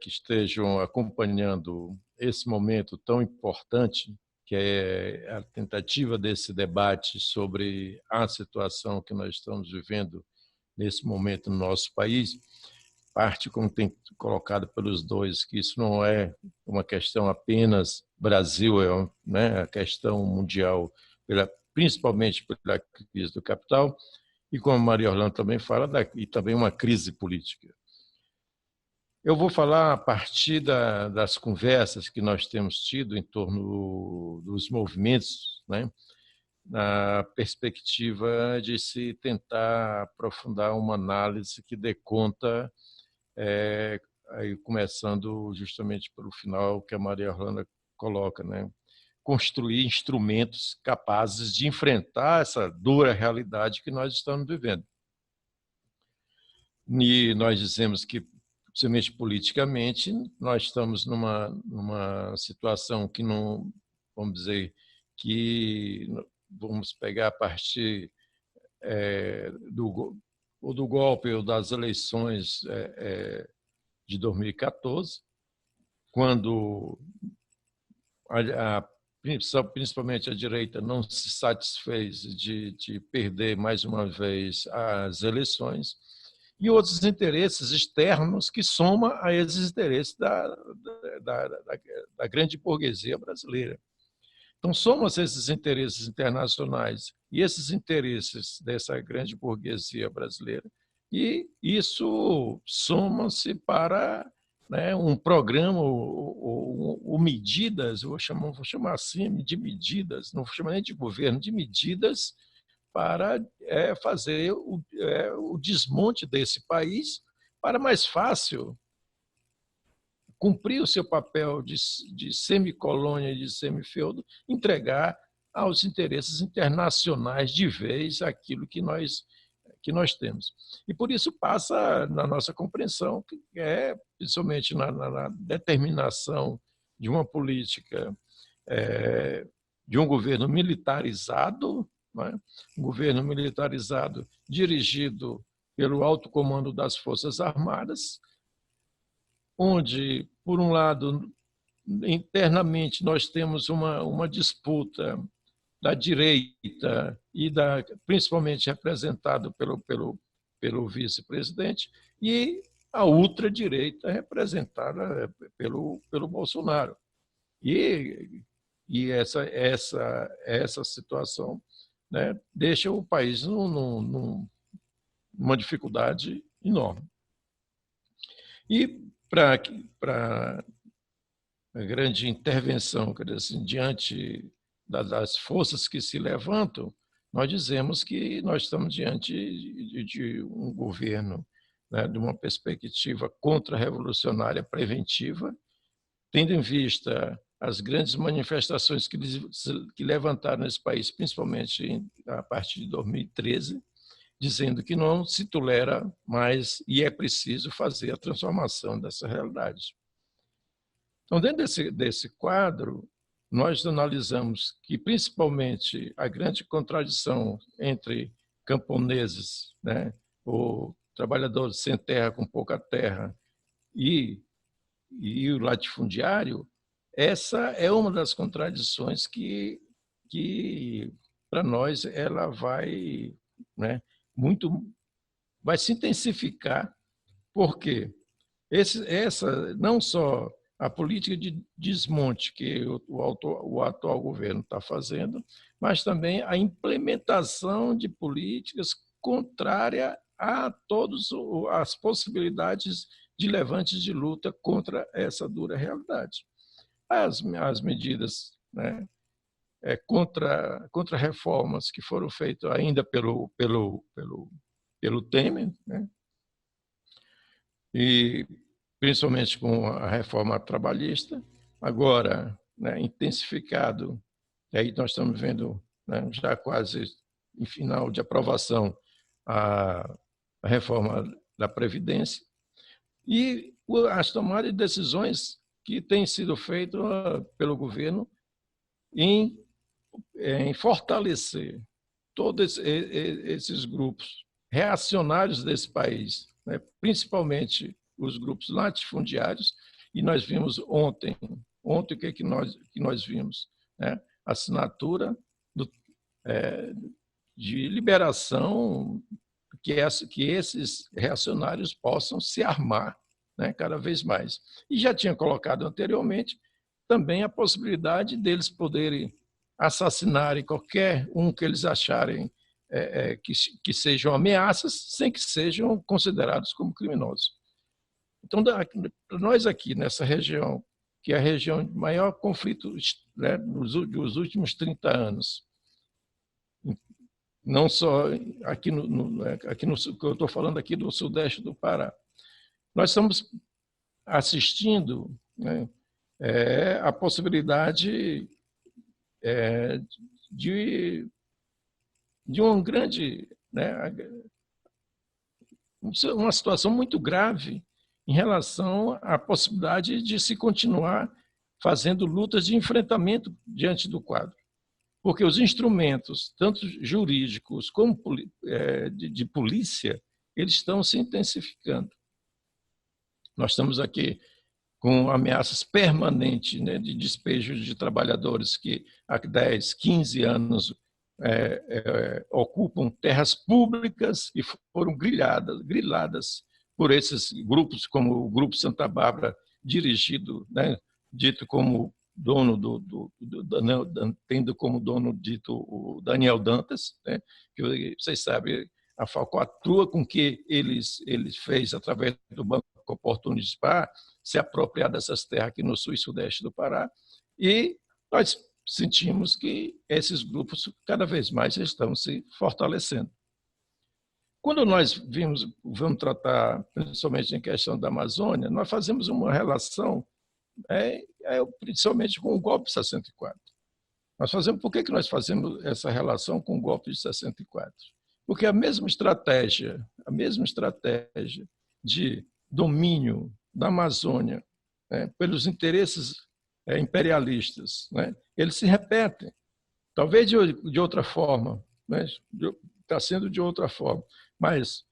que estejam acompanhando esse momento tão importante, que é a tentativa desse debate sobre a situação que nós estamos vivendo nesse momento no nosso país, parte, como tem colocado pelos dois, que isso não é uma questão apenas Brasil, é a questão mundial, principalmente pela crise do capital, e como a Maria Orlando também fala, e também uma crise política. Eu vou falar a partir das conversas que nós temos tido em torno dos movimentos, né, na perspectiva de se tentar aprofundar uma análise que dê conta, aí começando justamente pelo final que a Maria Orlando coloca, né, construir instrumentos capazes de enfrentar essa dura realidade que nós estamos vivendo. E nós dizemos que, principalmente politicamente, nós estamos numa situação que não, vamos dizer, que vamos pegar a partir do golpe ou das eleições de 2014, quando principalmente a direita não se satisfez de perder mais uma vez as eleições, e outros interesses externos que somam a esses interesses da grande burguesia brasileira. Então, somam-se esses interesses internacionais e esses interesses dessa grande burguesia brasileira, e isso soma-se para, né, um programa ou medidas, vou chamar assim, de medidas, não vou chamar nem de governo, de medidas para fazer o desmonte desse país, para mais fácil cumprir o seu papel de semicolônia e de semifeudo, entregar aos interesses internacionais de vez aquilo que nós temos. E por isso passa na nossa compreensão, que principalmente na determinação de uma política de um governo militarizado, né? Um governo militarizado dirigido pelo alto comando das Forças Armadas, onde, por um lado, internamente nós temos uma disputa da direita principalmente representado pelo vice-presidente, e a ultradireita representada pelo Bolsonaro. E essa situação, né, deixa o país numa dificuldade enorme. E para a grande intervenção, quer dizer assim, diante das forças que se levantam, nós dizemos que nós estamos diante de um governo, né, de uma perspectiva contra-revolucionária preventiva, tendo em vista as grandes manifestações que levantaram nesse país, principalmente a partir de 2013, dizendo que não se tolera mais e é preciso fazer a transformação dessa realidade. Então, dentro desse quadro, nós analisamos que, principalmente, a grande contradição entre camponeses, né, ou trabalhadores sem terra, com pouca terra, e o latifundiário, essa é uma das contradições que para nós, ela vai, né, vai se intensificar, porque não só a política de desmonte que o atual governo está fazendo, mas também a implementação de políticas contrárias a todas as possibilidades de levantes de luta contra essa dura realidade. As medidas, né, contra reformas que foram feitas ainda pelo Temer, né, e principalmente com a reforma trabalhista, agora, né, intensificado, e aí nós estamos vendo, né, já quase em final de aprovação a reforma da Previdência, e as tomadas de decisões que têm sido feitas pelo governo em fortalecer todos esses grupos reacionários desse país, né, principalmente os grupos latifundiários, e nós vimos ontem o que nós vimos, né? A assinatura de liberação que esses reacionários possam se armar, né, cada vez mais. E já tinha colocado anteriormente também a possibilidade deles poderem assassinarem qualquer um que eles acharem que sejam ameaças, sem que sejam considerados como criminosos. Então, nós aqui nessa região, que é a região de maior conflito, né, dos últimos 30 anos, não só aqui que eu estou falando aqui do sudeste do Pará, nós estamos assistindo, né, a possibilidade de um grande, né, uma situação muito grave em relação à possibilidade de se continuar fazendo lutas de enfrentamento diante do quadro. Porque os instrumentos, tanto jurídicos como de polícia, eles estão se intensificando. Nós estamos aqui com ameaças permanentes, né, de despejo de trabalhadores que há 10, 15 anos ocupam terras públicas e foram griladas por esses grupos, como o Grupo Santa Bárbara, dirigido, né, dito como dono tendo como dono dito o Daniel Dantas, né, que vocês sabem, a falcatrua com que ele fez através do Banco Oportunidade para se apropriar dessas terras aqui no sul e sudeste do Pará, e nós sentimos que esses grupos cada vez mais estão se fortalecendo. Quando nós vamos tratar, principalmente em questão da Amazônia, nós fazemos uma relação principalmente com o golpe de 64. Por que nós fazemos essa relação com o golpe de 64? Porque a mesma estratégia de domínio da Amazônia, né, pelos interesses imperialistas, né, eles se repetem. Talvez de outra forma, mas está sendo de outra forma. Mas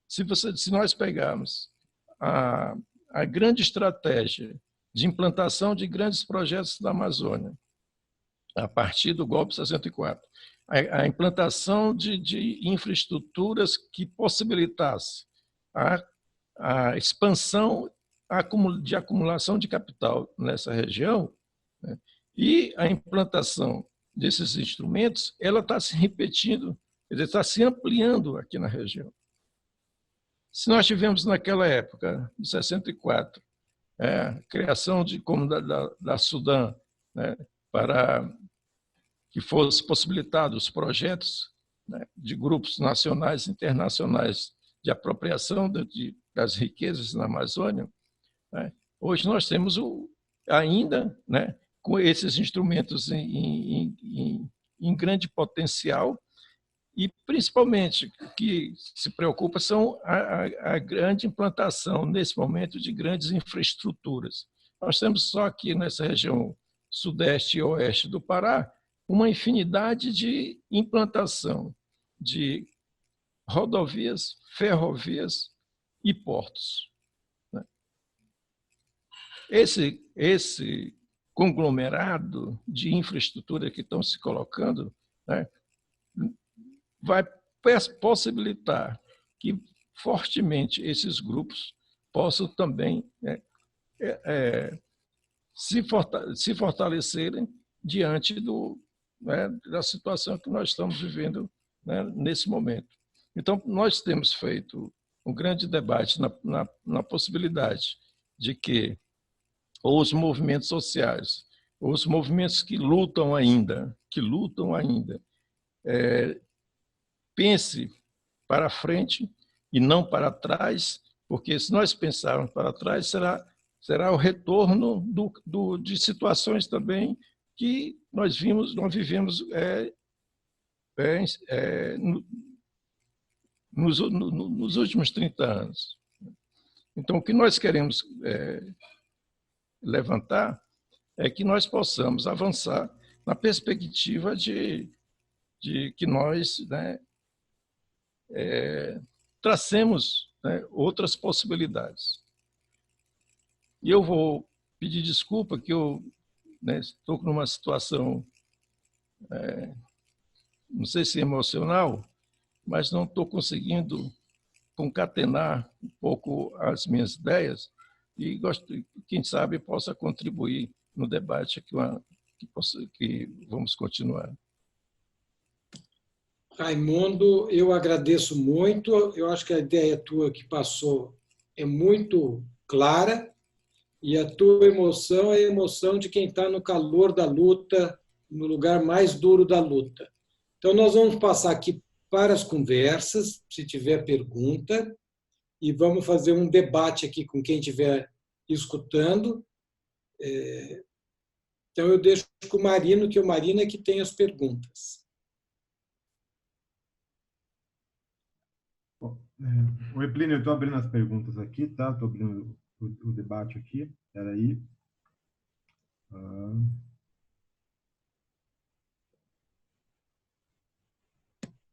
se nós pegarmos a grande estratégia de implantação de grandes projetos da Amazônia, a partir do golpe de 64, a implantação de infraestruturas que possibilitasse a expansão de acumulação de capital nessa região, né, e a implantação desses instrumentos, ela está se repetindo, está se ampliando aqui na região. Se nós tivemos naquela época, de 64, a criação como da Sudã, né, para que fosse possibilitado os projetos, né, de grupos nacionais e internacionais de apropriação das riquezas na Amazônia, né, hoje nós temos ainda, né, com esses instrumentos em grande potencial, e principalmente o que se preocupa são a grande implantação, nesse momento, de grandes infraestruturas. Nós temos só aqui nessa região sudeste e oeste do Pará uma infinidade de implantação de rodovias, ferrovias e portos. Esse conglomerado de infraestrutura que estão se colocando, né, vai possibilitar que fortemente esses grupos possam também, né, se fortalecerem diante né, da situação que nós estamos vivendo, né, nesse momento. Então, nós temos feito um grande debate na possibilidade de que os movimentos sociais, os movimentos que lutam ainda, pense para frente e não para trás, porque se nós pensarmos para trás, será o retorno de situações também que nós vivemos nos últimos 30 anos. Então, o que nós queremos levantar é que nós possamos avançar na perspectiva de que nós, né, tracemos, né, outras possibilidades. E eu vou pedir desculpa que eu, né, estou numa situação, não sei se emocional, mas não estou conseguindo concatenar um pouco as minhas ideias e quem sabe possa contribuir no debate que vamos continuar. Raimundo, eu agradeço muito. Eu acho que a ideia tua que passou é muito clara e a tua emoção é a emoção de quem está no calor da luta, no lugar mais duro da luta. Então, nós vamos passar aqui para as conversas, se tiver pergunta, e vamos fazer um debate aqui com quem estiver escutando. Então, eu deixo com o Marino, que o Marino é que tem as perguntas. Oi, Plínio, eu estou abrindo as perguntas aqui, tá? Estou abrindo o debate aqui. Espera aí.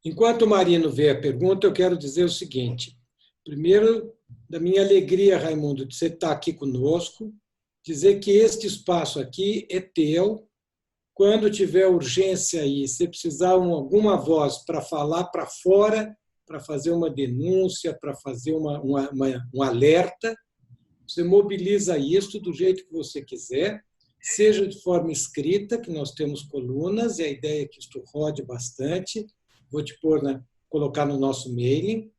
Enquanto o Marino vê a pergunta, eu quero dizer o seguinte. Primeiro, da minha alegria, Raimundo, de você estar aqui conosco, dizer que este espaço aqui é teu. Quando tiver urgência aí, se precisar alguma voz para falar para fora, para fazer uma denúncia, para fazer um alerta, você mobiliza isso do jeito que você quiser, seja de forma escrita, que nós temos colunas, e a ideia é que isto rode bastante, vou te colocar no nosso mailing,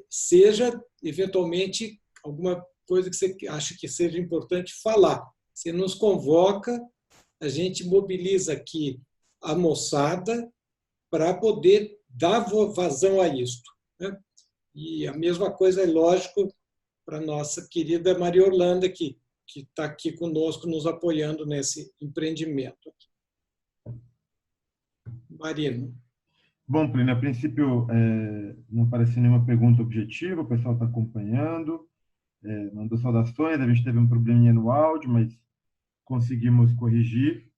seja, eventualmente, alguma coisa que você acha que seja importante falar. Você nos convoca, a gente mobiliza aqui a moçada para poder dar vazão a isto, né? E a mesma coisa é lógico para a nossa querida Maria Orlanda, que está aqui conosco, nos apoiando nesse empreendimento. Marino. Bom, Plínio, a princípio não apareceu nenhuma pergunta objetiva, o pessoal está acompanhando, mandou saudações, a gente teve um probleminha no áudio, mas conseguimos corrigir.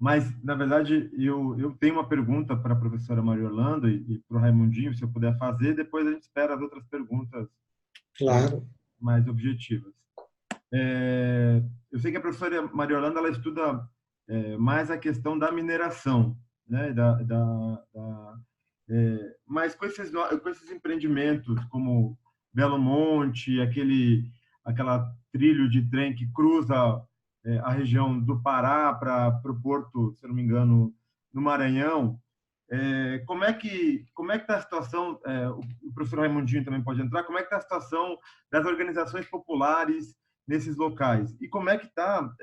Mas, na verdade, eu tenho uma pergunta para a professora Maria Orlando e para o Raimundinho, se eu puder fazer, depois a gente espera as outras perguntas Claro. mais objetivas. Eu sei que a professora Maria Orlando ela estuda mais a questão da mineração, né? Mas com esses empreendimentos como Belo Monte, aquela trilho de trem que cruza a região do Pará para o porto, se não me engano, no Maranhão, como é que está a situação? O professor Raimundinho também pode entrar. Como é que está a situação das organizações populares nesses locais? E como é que está?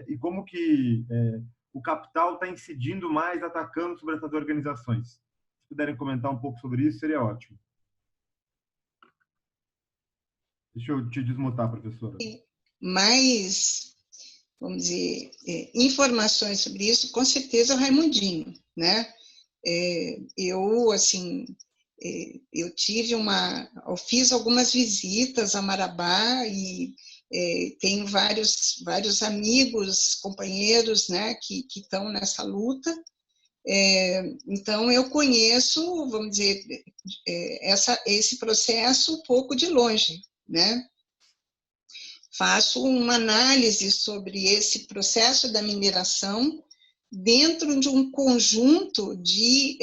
E como que o capital está incidindo mais, atacando sobre essas organizações? Se puderem comentar um pouco sobre isso, seria ótimo. Deixa eu te desmutar, professora. Mais, vamos dizer, informações sobre isso, com certeza, o Raimundinho, né? Eu, assim, eu fiz algumas visitas a Marabá e tenho vários amigos, companheiros, né, que estão nessa luta. Então, eu conheço, vamos dizer, esse processo um pouco de longe, né? Faço uma análise sobre esse processo da mineração dentro de um conjunto de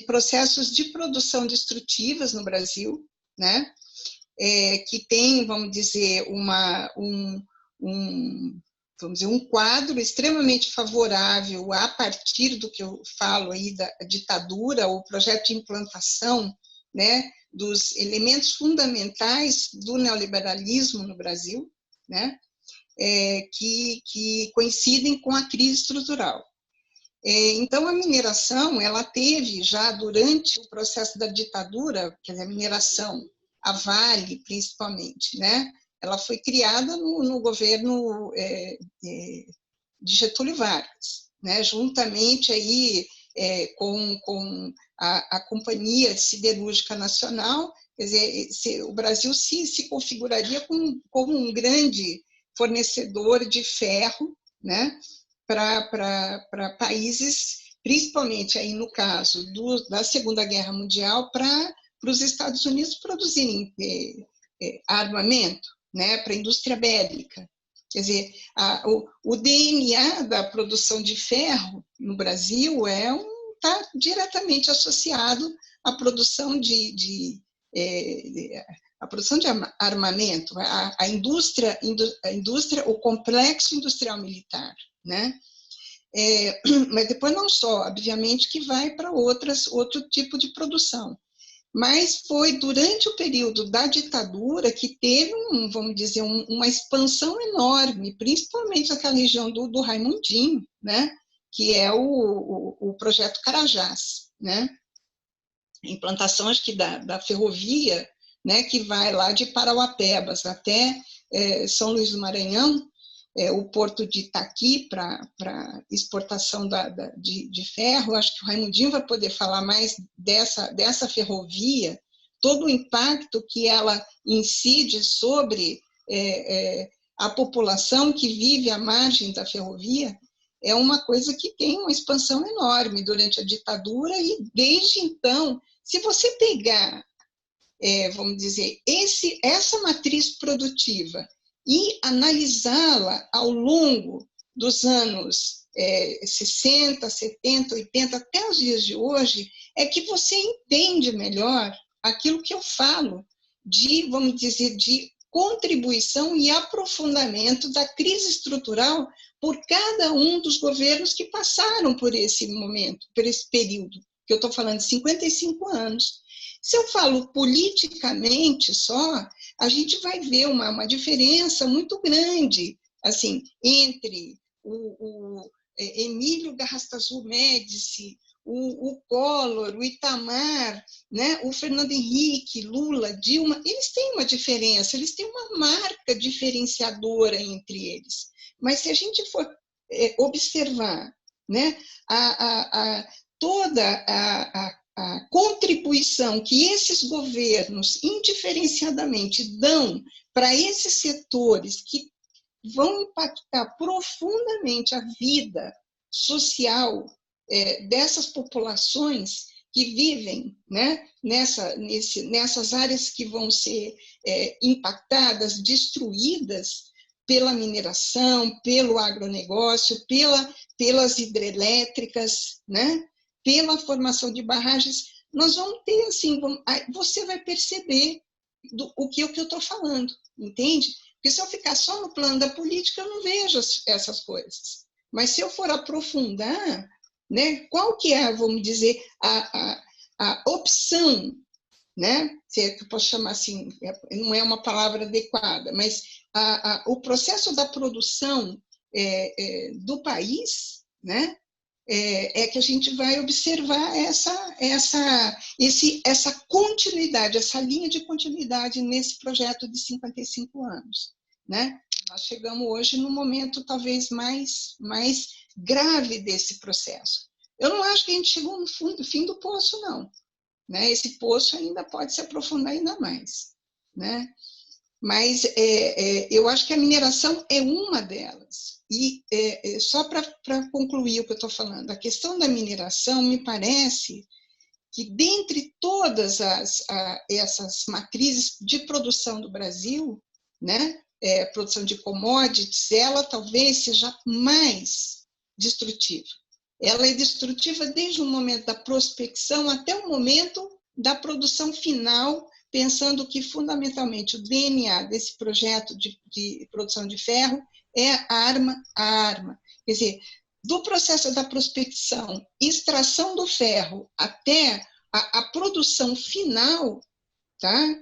processos de produção destrutivas no Brasil, né? Que tem, vamos dizer, um quadro extremamente favorável a partir do que eu falo aí da ditadura, o projeto de implantação, né, dos elementos fundamentais do neoliberalismo no Brasil, né, que coincidem com a crise estrutural. Então, a mineração, ela teve já durante o processo da ditadura, quer dizer, a mineração, a Vale, principalmente, né, ela foi criada no governo de Getúlio Vargas, né, juntamente aí com a Companhia Siderúrgica Nacional. Quer dizer, o Brasil se configuraria como um grande fornecedor de ferro, né, para países, principalmente aí no caso da Segunda Guerra Mundial, para os Estados Unidos produzirem armamento, né, para a indústria bélica. Quer dizer, o DNA da produção de ferro no Brasil está diretamente associado à produção de armamento, a indústria, o complexo industrial militar, né? Mas depois não só, obviamente que vai para outro tipo de produção. Mas foi durante o período da ditadura que teve, vamos dizer, uma expansão enorme, principalmente naquela região do Raimundinho, né? Que é o projeto Carajás, né? Implantação, acho que da ferrovia, né? Que vai lá de Parauapebas até São Luís do Maranhão, o porto de Itaqui para exportação de ferro. Acho que o Raimundinho vai poder falar mais dessa ferrovia, todo o impacto que ela incide sobre a população que vive à margem da ferrovia. É uma coisa que tem uma expansão enorme durante a ditadura e, desde então, se você pegar, vamos dizer, essa matriz produtiva e analisá-la ao longo dos anos 60, 70, 80, até os dias de hoje, é que você entende melhor aquilo que eu falo vamos dizer, de contribuição e aprofundamento da crise estrutural por cada um dos governos que passaram por esse momento, por esse período, que eu estou falando de 55 anos. Se eu falo politicamente só, a gente vai ver uma diferença muito grande, assim, entre o Emílio Garrastazu Médici, o Collor, o Itamar, né, o Fernando Henrique, Lula, Dilma. Eles têm uma diferença, eles têm uma marca diferenciadora entre eles. Mas se a gente for observar, né, toda a contribuição que esses governos indiferenciadamente dão para esses setores que vão impactar profundamente a vida social dessas populações que vivem, né, nessas áreas que vão ser impactadas, destruídas pela mineração, pelo agronegócio, pelas hidrelétricas, né, pela formação de barragens. Nós vamos ter, assim, você vai perceber o que eu estou falando, entende? Porque se eu ficar só no plano da política, eu não vejo essas coisas. Mas se eu for aprofundar, né, qual que é, vamos dizer, a opção, né, se é que eu posso chamar assim, não é uma palavra adequada, mas o processo da produção do país, né, é que a gente vai observar essa continuidade, essa linha de continuidade nesse projeto de 55 anos. Né? Nós chegamos hoje no momento talvez mais grave desse processo. Eu não acho que a gente chegou no fim do poço, não. Né? Esse poço ainda pode se aprofundar ainda mais. Né? Mas eu acho que a mineração é uma delas. E só para concluir o que eu estou falando, a questão da mineração me parece que, dentre todas essas matrizes de produção do Brasil, né, produção de commodities, ela talvez seja mais destrutiva. Ela é destrutiva desde o momento da prospecção até o momento da produção final, pensando que, fundamentalmente, o DNA desse projeto de produção de ferro é a arma. Quer dizer, do processo da prospecção, extração do ferro, até a produção final, tá?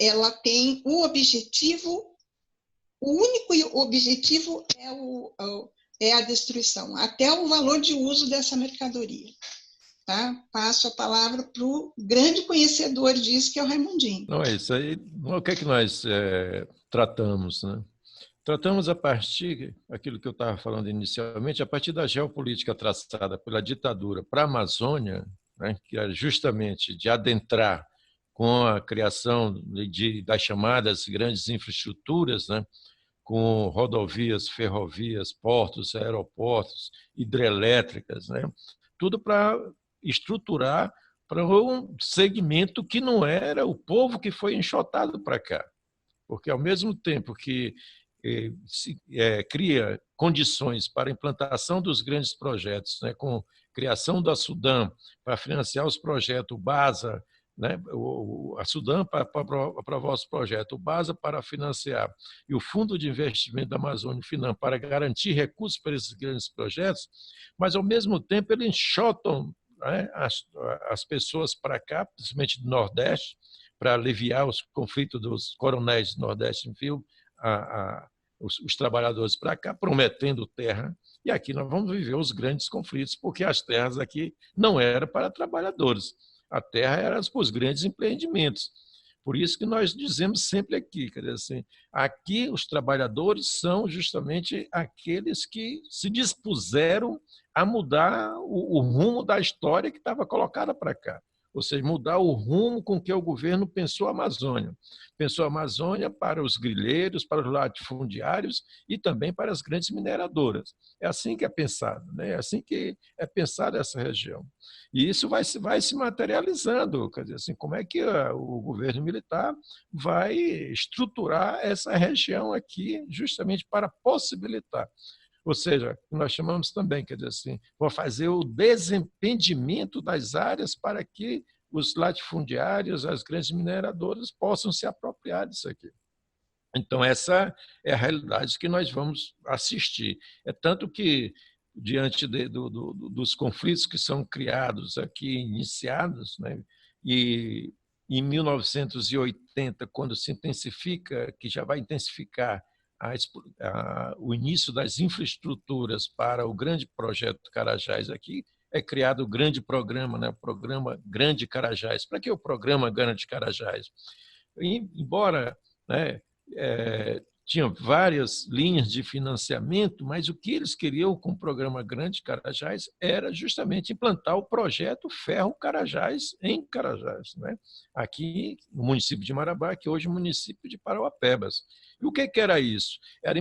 Ela tem o único objetivo é a destruição, até o valor de uso dessa mercadoria. Tá? Passo a palavra para o grande conhecedor disso, que é o Raimundinho. Não é isso aí. O que é que nós tratamos, né? Tratamos a partir, aquilo que eu estava falando inicialmente, a partir da geopolítica traçada pela ditadura para a Amazônia, né, que é justamente de adentrar com a criação das chamadas grandes infraestruturas, né, com rodovias, ferrovias, portos, aeroportos, hidrelétricas, né, tudo para estruturar para um segmento que não era o povo que foi enxotado para cá. Porque, ao mesmo tempo que cria condições para a implantação dos grandes projetos, né, com criação da Sudam para financiar os projetos, o BASA, né, a Sudam para aprovar os projetos, o BASA para financiar e o Fundo de Investimento da Amazônia, o FINAM, para garantir recursos para esses grandes projetos, mas, ao mesmo tempo, eles enxotam, né, as pessoas para cá, principalmente do Nordeste, para aliviar os conflitos dos coronéis do Nordeste, enviam os trabalhadores para cá, prometendo terra, e aqui nós vamos viver os grandes conflitos, porque as terras aqui não eram para trabalhadores, a terra era para os grandes empreendimentos. Por isso que nós dizemos sempre aqui, quer dizer assim, aqui os trabalhadores são justamente aqueles que se dispuseram a mudar o rumo da história que estava colocada para cá. Ou seja, mudar o rumo com que o governo pensou a Amazônia. Pensou a Amazônia para os grileiros, para os latifundiários e também para as grandes mineradoras. É assim que é pensado, né? É assim que é pensada essa região. E isso vai se materializando. Quer dizer, assim, como é que o governo militar vai estruturar essa região aqui justamente para possibilitar. Ou seja, nós chamamos também, quer dizer assim, vou fazer o desempendimento das áreas para que os latifundiários, as grandes mineradoras possam se apropriar disso aqui. Então, essa é a realidade que nós vamos assistir. É tanto que, diante dos conflitos que são criados aqui, iniciados, né, e em 1980, quando se intensifica, que já vai intensificar o início das infraestruturas para o grande projeto Carajás aqui, é criado o grande programa, né? O programa Grande Carajás. Para que o programa Grande Carajás? Embora, né, tinha várias linhas de financiamento, mas o que eles queriam com o programa Grande Carajás era justamente implantar o projeto Ferro Carajás em Carajás, né? Aqui no município de Marabá, que hoje é o município de Parauapebas. E o que era isso? Era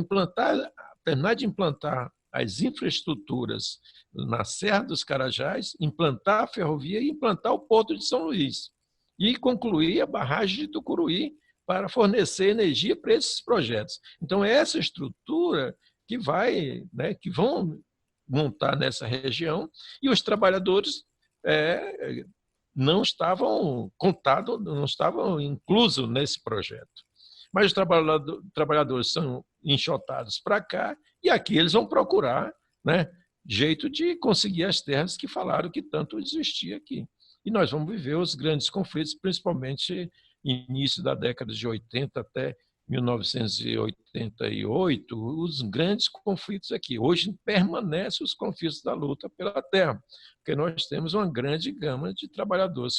terminar de implantar as infraestruturas na Serra dos Carajás, implantar a ferrovia e implantar o Porto de São Luís. E concluir a barragem de Tucuruí para fornecer energia para esses projetos. Então, é essa estrutura que que vão montar nessa região, e os trabalhadores não estavam contados, não estavam inclusos nesse projeto. Mas os trabalhadores são enxotados para cá, e aqui eles vão procurar, jeito de conseguir as terras que falaram que tanto existia aqui. E nós vamos viver os grandes conflitos, principalmente início da década de 80 até 1988, os grandes conflitos aqui. Hoje permanecem os conflitos da luta pela terra, porque nós temos uma grande gama de trabalhadores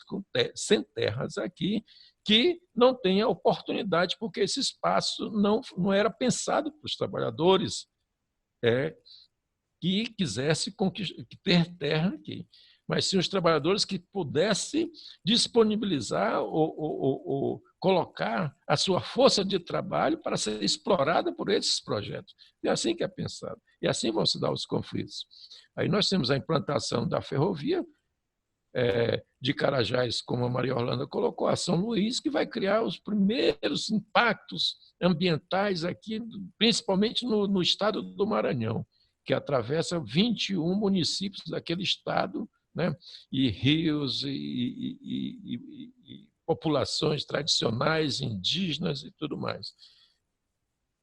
sem terras aqui, que não têm a oportunidade, porque esse espaço não era pensado para os trabalhadores que quisessem ter terra aqui. Mas sim os trabalhadores que pudessem disponibilizar ou colocar a sua força de trabalho para ser explorada por esses projetos. É assim que é pensado. E assim vão se dar os conflitos. Aí nós temos a implantação da ferrovia de Carajás, como a Maria Orlanda colocou, a São Luís, que vai criar os primeiros impactos ambientais aqui, principalmente no estado do Maranhão, que atravessa 21 municípios daquele estado, e rios e populações tradicionais, indígenas e tudo mais.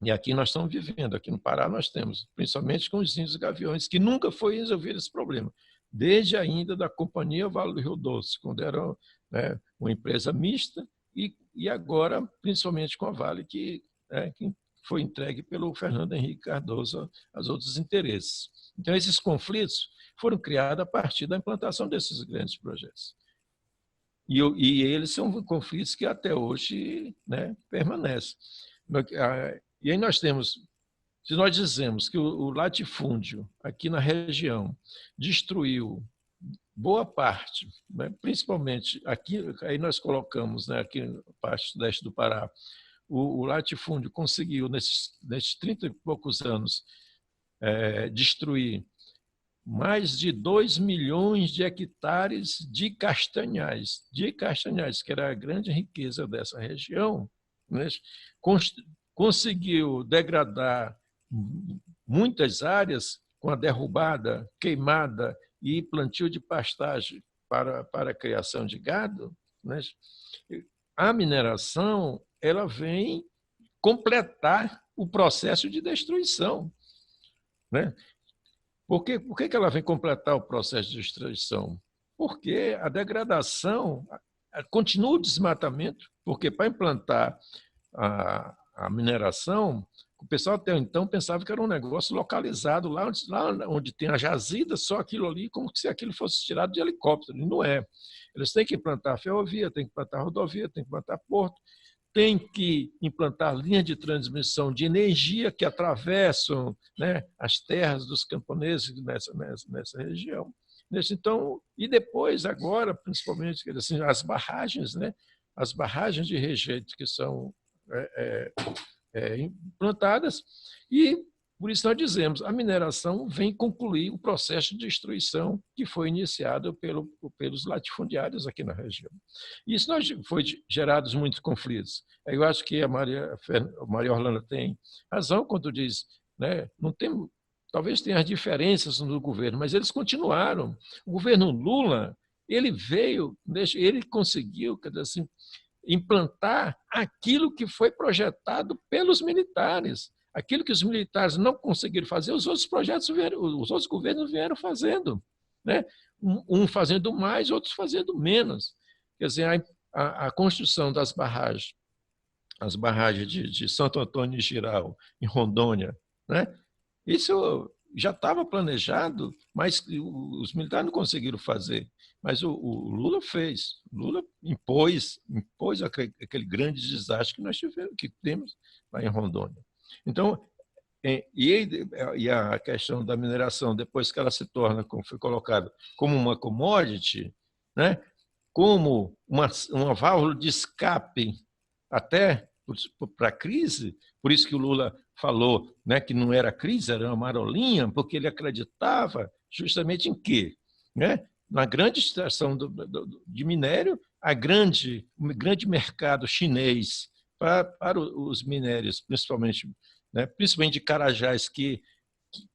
E aqui nós estamos vivendo, aqui no Pará nós temos, principalmente com os índios gaviões, que nunca foi resolvido esse problema, desde ainda da Companhia Vale do Rio Doce, quando era uma empresa mista, e agora, principalmente com a Vale, que foi entregue pelo Fernando Henrique Cardoso aos outros interesses. Então, esses conflitos foram criados a partir da implantação desses grandes projetos. E eles são conflitos que até hoje permanecem. E aí nós temos, se nós dizemos que o latifúndio aqui na região destruiu boa parte, principalmente aqui, aí nós colocamos aqui na parte sudeste do Pará, o latifúndio conseguiu, nesses 30 e poucos anos, destruir mais de 2 milhões de hectares de castanhais, que era a grande riqueza dessa região, conseguiu degradar muitas áreas com a derrubada, queimada e plantio de pastagem para a criação de gado. A mineração ela vem completar o processo de destruição. Por que ela vem completar o processo de destruição? Porque a degradação continua o desmatamento, porque para implantar a mineração, o pessoal até então pensava que era um negócio localizado lá onde tem a jazida, só aquilo ali, como se aquilo fosse tirado de helicóptero, e não é. Eles têm que implantar ferrovia, têm que implantar rodovia, têm que implantar porto, tem que implantar linhas de transmissão de energia que atravessam as terras dos camponeses nessa região. Então, e depois, agora, principalmente, assim, as barragens de rejeito que são implantadas, e por isso nós dizemos, a mineração vem concluir o processo de destruição que foi iniciado pelos latifundiários aqui na região. Isso foi gerados muitos conflitos. Eu acho que a Maria Orlanda tem razão quando diz, não tem, talvez tenha as diferenças no governo, mas eles continuaram. O governo Lula, ele conseguiu, quer dizer assim, implantar aquilo que foi projetado pelos militares. Aquilo que os militares não conseguiram fazer, os outros governos vieram fazendo. Um fazendo mais, outros fazendo menos. Quer dizer, a construção das barragens, as barragens de Santo Antônio e Jirau, em Rondônia, isso já estava planejado, mas os militares não conseguiram fazer. Mas o Lula fez. Lula impôs aquele grande desastre que nós temos lá em Rondônia. Então, e a questão da mineração, depois que ela se torna, como foi colocado, como uma commodity, como uma válvula de escape até para a crise, por isso que o Lula falou, né, que não era crise, era uma marolinha, porque ele acreditava justamente em quê? Né? Na grande extração de minério, o grande mercado chinês para os minérios, principalmente, né, principalmente de Carajás,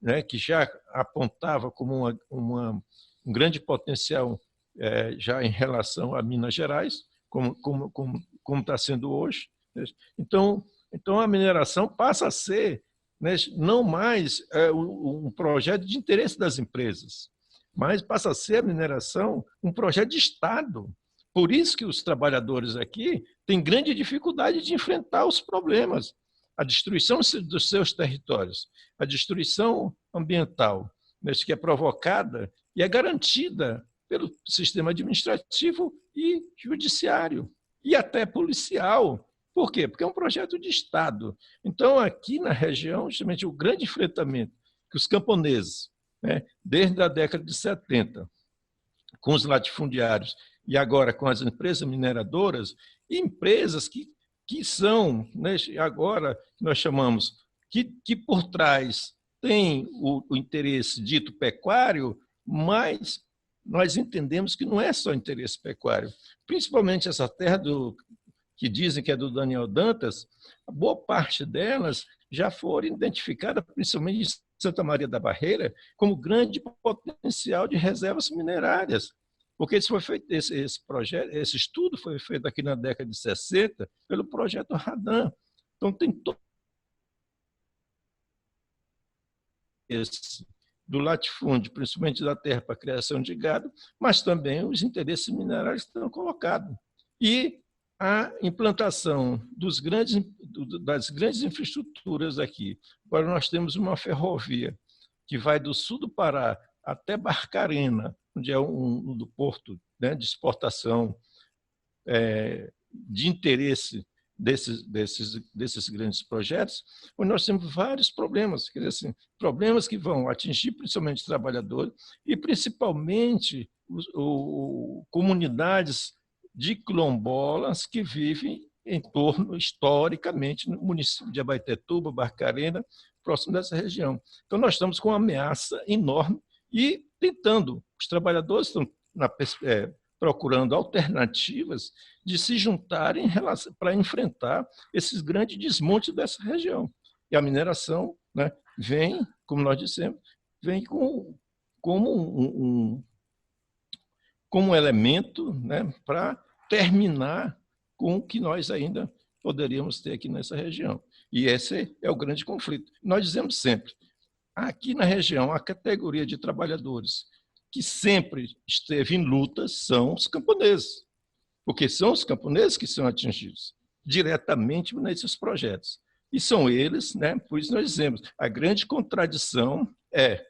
né, que já apontava como um grande potencial já em relação a Minas Gerais, como está sendo hoje. Então, a mineração passa a ser, né, não mais um projeto de interesse das empresas, mas passa a ser a mineração um projeto de Estado. Por isso que os trabalhadores aqui têm grande dificuldade de enfrentar os problemas, a destruição dos seus territórios, a destruição ambiental, que é provocada e é garantida pelo sistema administrativo e judiciário, e até policial. Por quê? Porque é um projeto de Estado. Então, aqui na região, justamente o grande enfrentamento que os camponeses, né, desde a década de 70, com os latifundiários e agora com as empresas mineradoras, e empresas que são, né, agora nós chamamos, que por trás tem o interesse dito pecuário, mas nós entendemos que não é só interesse pecuário. Principalmente essa terra que dizem que é do Daniel Dantas, a boa parte delas já foram identificadas, principalmente em Santa Maria da Barreira, como grande potencial de reservas minerárias. Porque esse estudo foi feito aqui na década de 60 pelo projeto Radan. Então, tem todo esse do latifúndio, principalmente da terra para a criação de gado, mas também os interesses minerais estão colocados. E a implantação das grandes infraestruturas aqui. Agora nós temos uma ferrovia que vai do sul do Pará até Barcarena, onde é do porto, né, de exportação de interesse desses grandes projetos, onde nós temos vários problemas, quer dizer assim, problemas que vão atingir principalmente os trabalhadores e principalmente comunidades de quilombolas que vivem em torno, historicamente, no município de Abaetetuba, Barcarena, próximo dessa região. Então, nós estamos com uma ameaça enorme e tentando, os trabalhadores estão procurando alternativas de se juntarem para enfrentar esses grandes desmontes dessa região. E a mineração, né, vem, como nós dissemos, vem como um elemento, né, para terminar com o que nós ainda poderíamos ter aqui nessa região. E esse é o grande conflito. Nós dizemos sempre, aqui na região, a categoria de trabalhadores que sempre esteve em lutas são os camponeses, porque são os camponeses que são atingidos diretamente nesses projetos. E são eles, né, por isso nós dizemos, a grande contradição é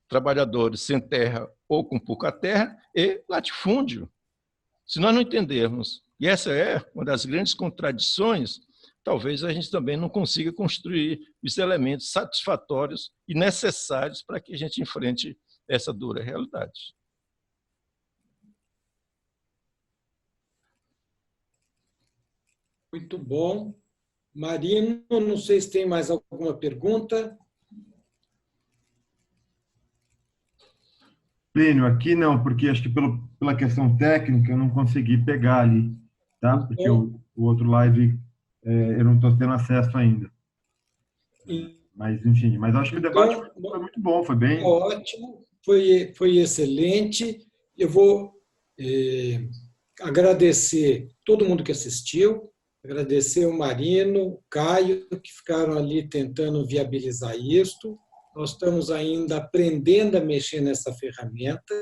trabalhadores sem terra ou com pouca terra e latifúndio. Se nós não entendermos, e essa é uma das grandes contradições, talvez a gente também não consiga construir os elementos satisfatórios e necessários para que a gente enfrente essa dura realidade. Muito bom. Marino, não sei se tem mais alguma pergunta. Plínio, aqui não, porque acho que pela questão técnica eu não consegui pegar ali, tá? Porque o outro live eu não estou tendo acesso ainda. Mas, enfim, mas acho que o debate foi muito bom, foi bem... Ótimo, foi excelente. Eu vou agradecer todo mundo que assistiu, agradecer o Marino, o Caio, que ficaram ali tentando viabilizar isto. Nós estamos ainda aprendendo a mexer nessa ferramenta,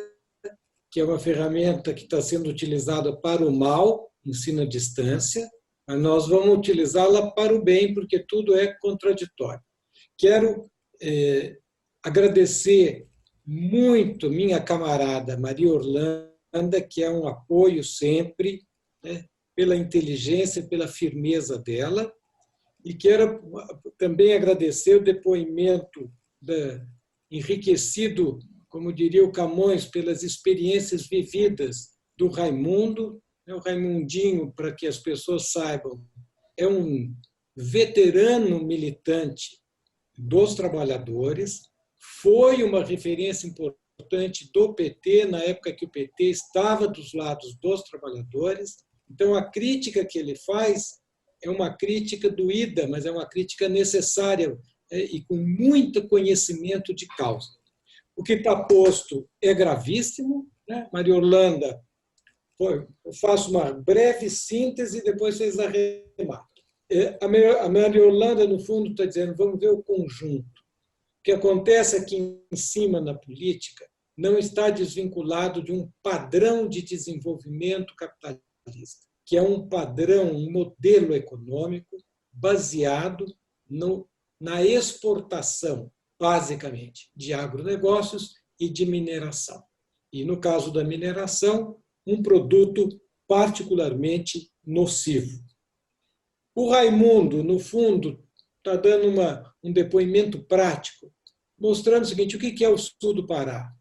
que é uma ferramenta que está sendo utilizada para o mal, ensino à distância, mas nós vamos utilizá-la para o bem, porque tudo é contraditório. Quero agradecer muito minha camarada Maria Orlanda, que é um apoio sempre, né, pela inteligência, pela firmeza dela, e quero também agradecer o depoimento enriquecido, como diria o Camões, pelas experiências vividas do Raimundo, o Raimundinho, para que as pessoas saibam, é um veterano militante dos trabalhadores, foi uma referência importante do PT, na época que o PT estava dos lados dos trabalhadores. Então, a crítica que ele faz é uma crítica doída, mas é uma crítica necessária e com muito conhecimento de causa. O que está posto é gravíssimo, né? Maria Orlanda, eu faço uma breve síntese e depois vocês arrematam. A Maria Orlanda, no fundo, está dizendo, vamos ver o conjunto. O que acontece aqui em cima na política não está desvinculado de um padrão de desenvolvimento capitalista, que é um padrão, um modelo econômico baseado na exportação, basicamente, de agronegócios e de mineração. E, no caso da mineração, um produto particularmente nocivo. O Raimundo, no fundo, está dando um depoimento prático, mostrando o seguinte, o que é o sul do Pará?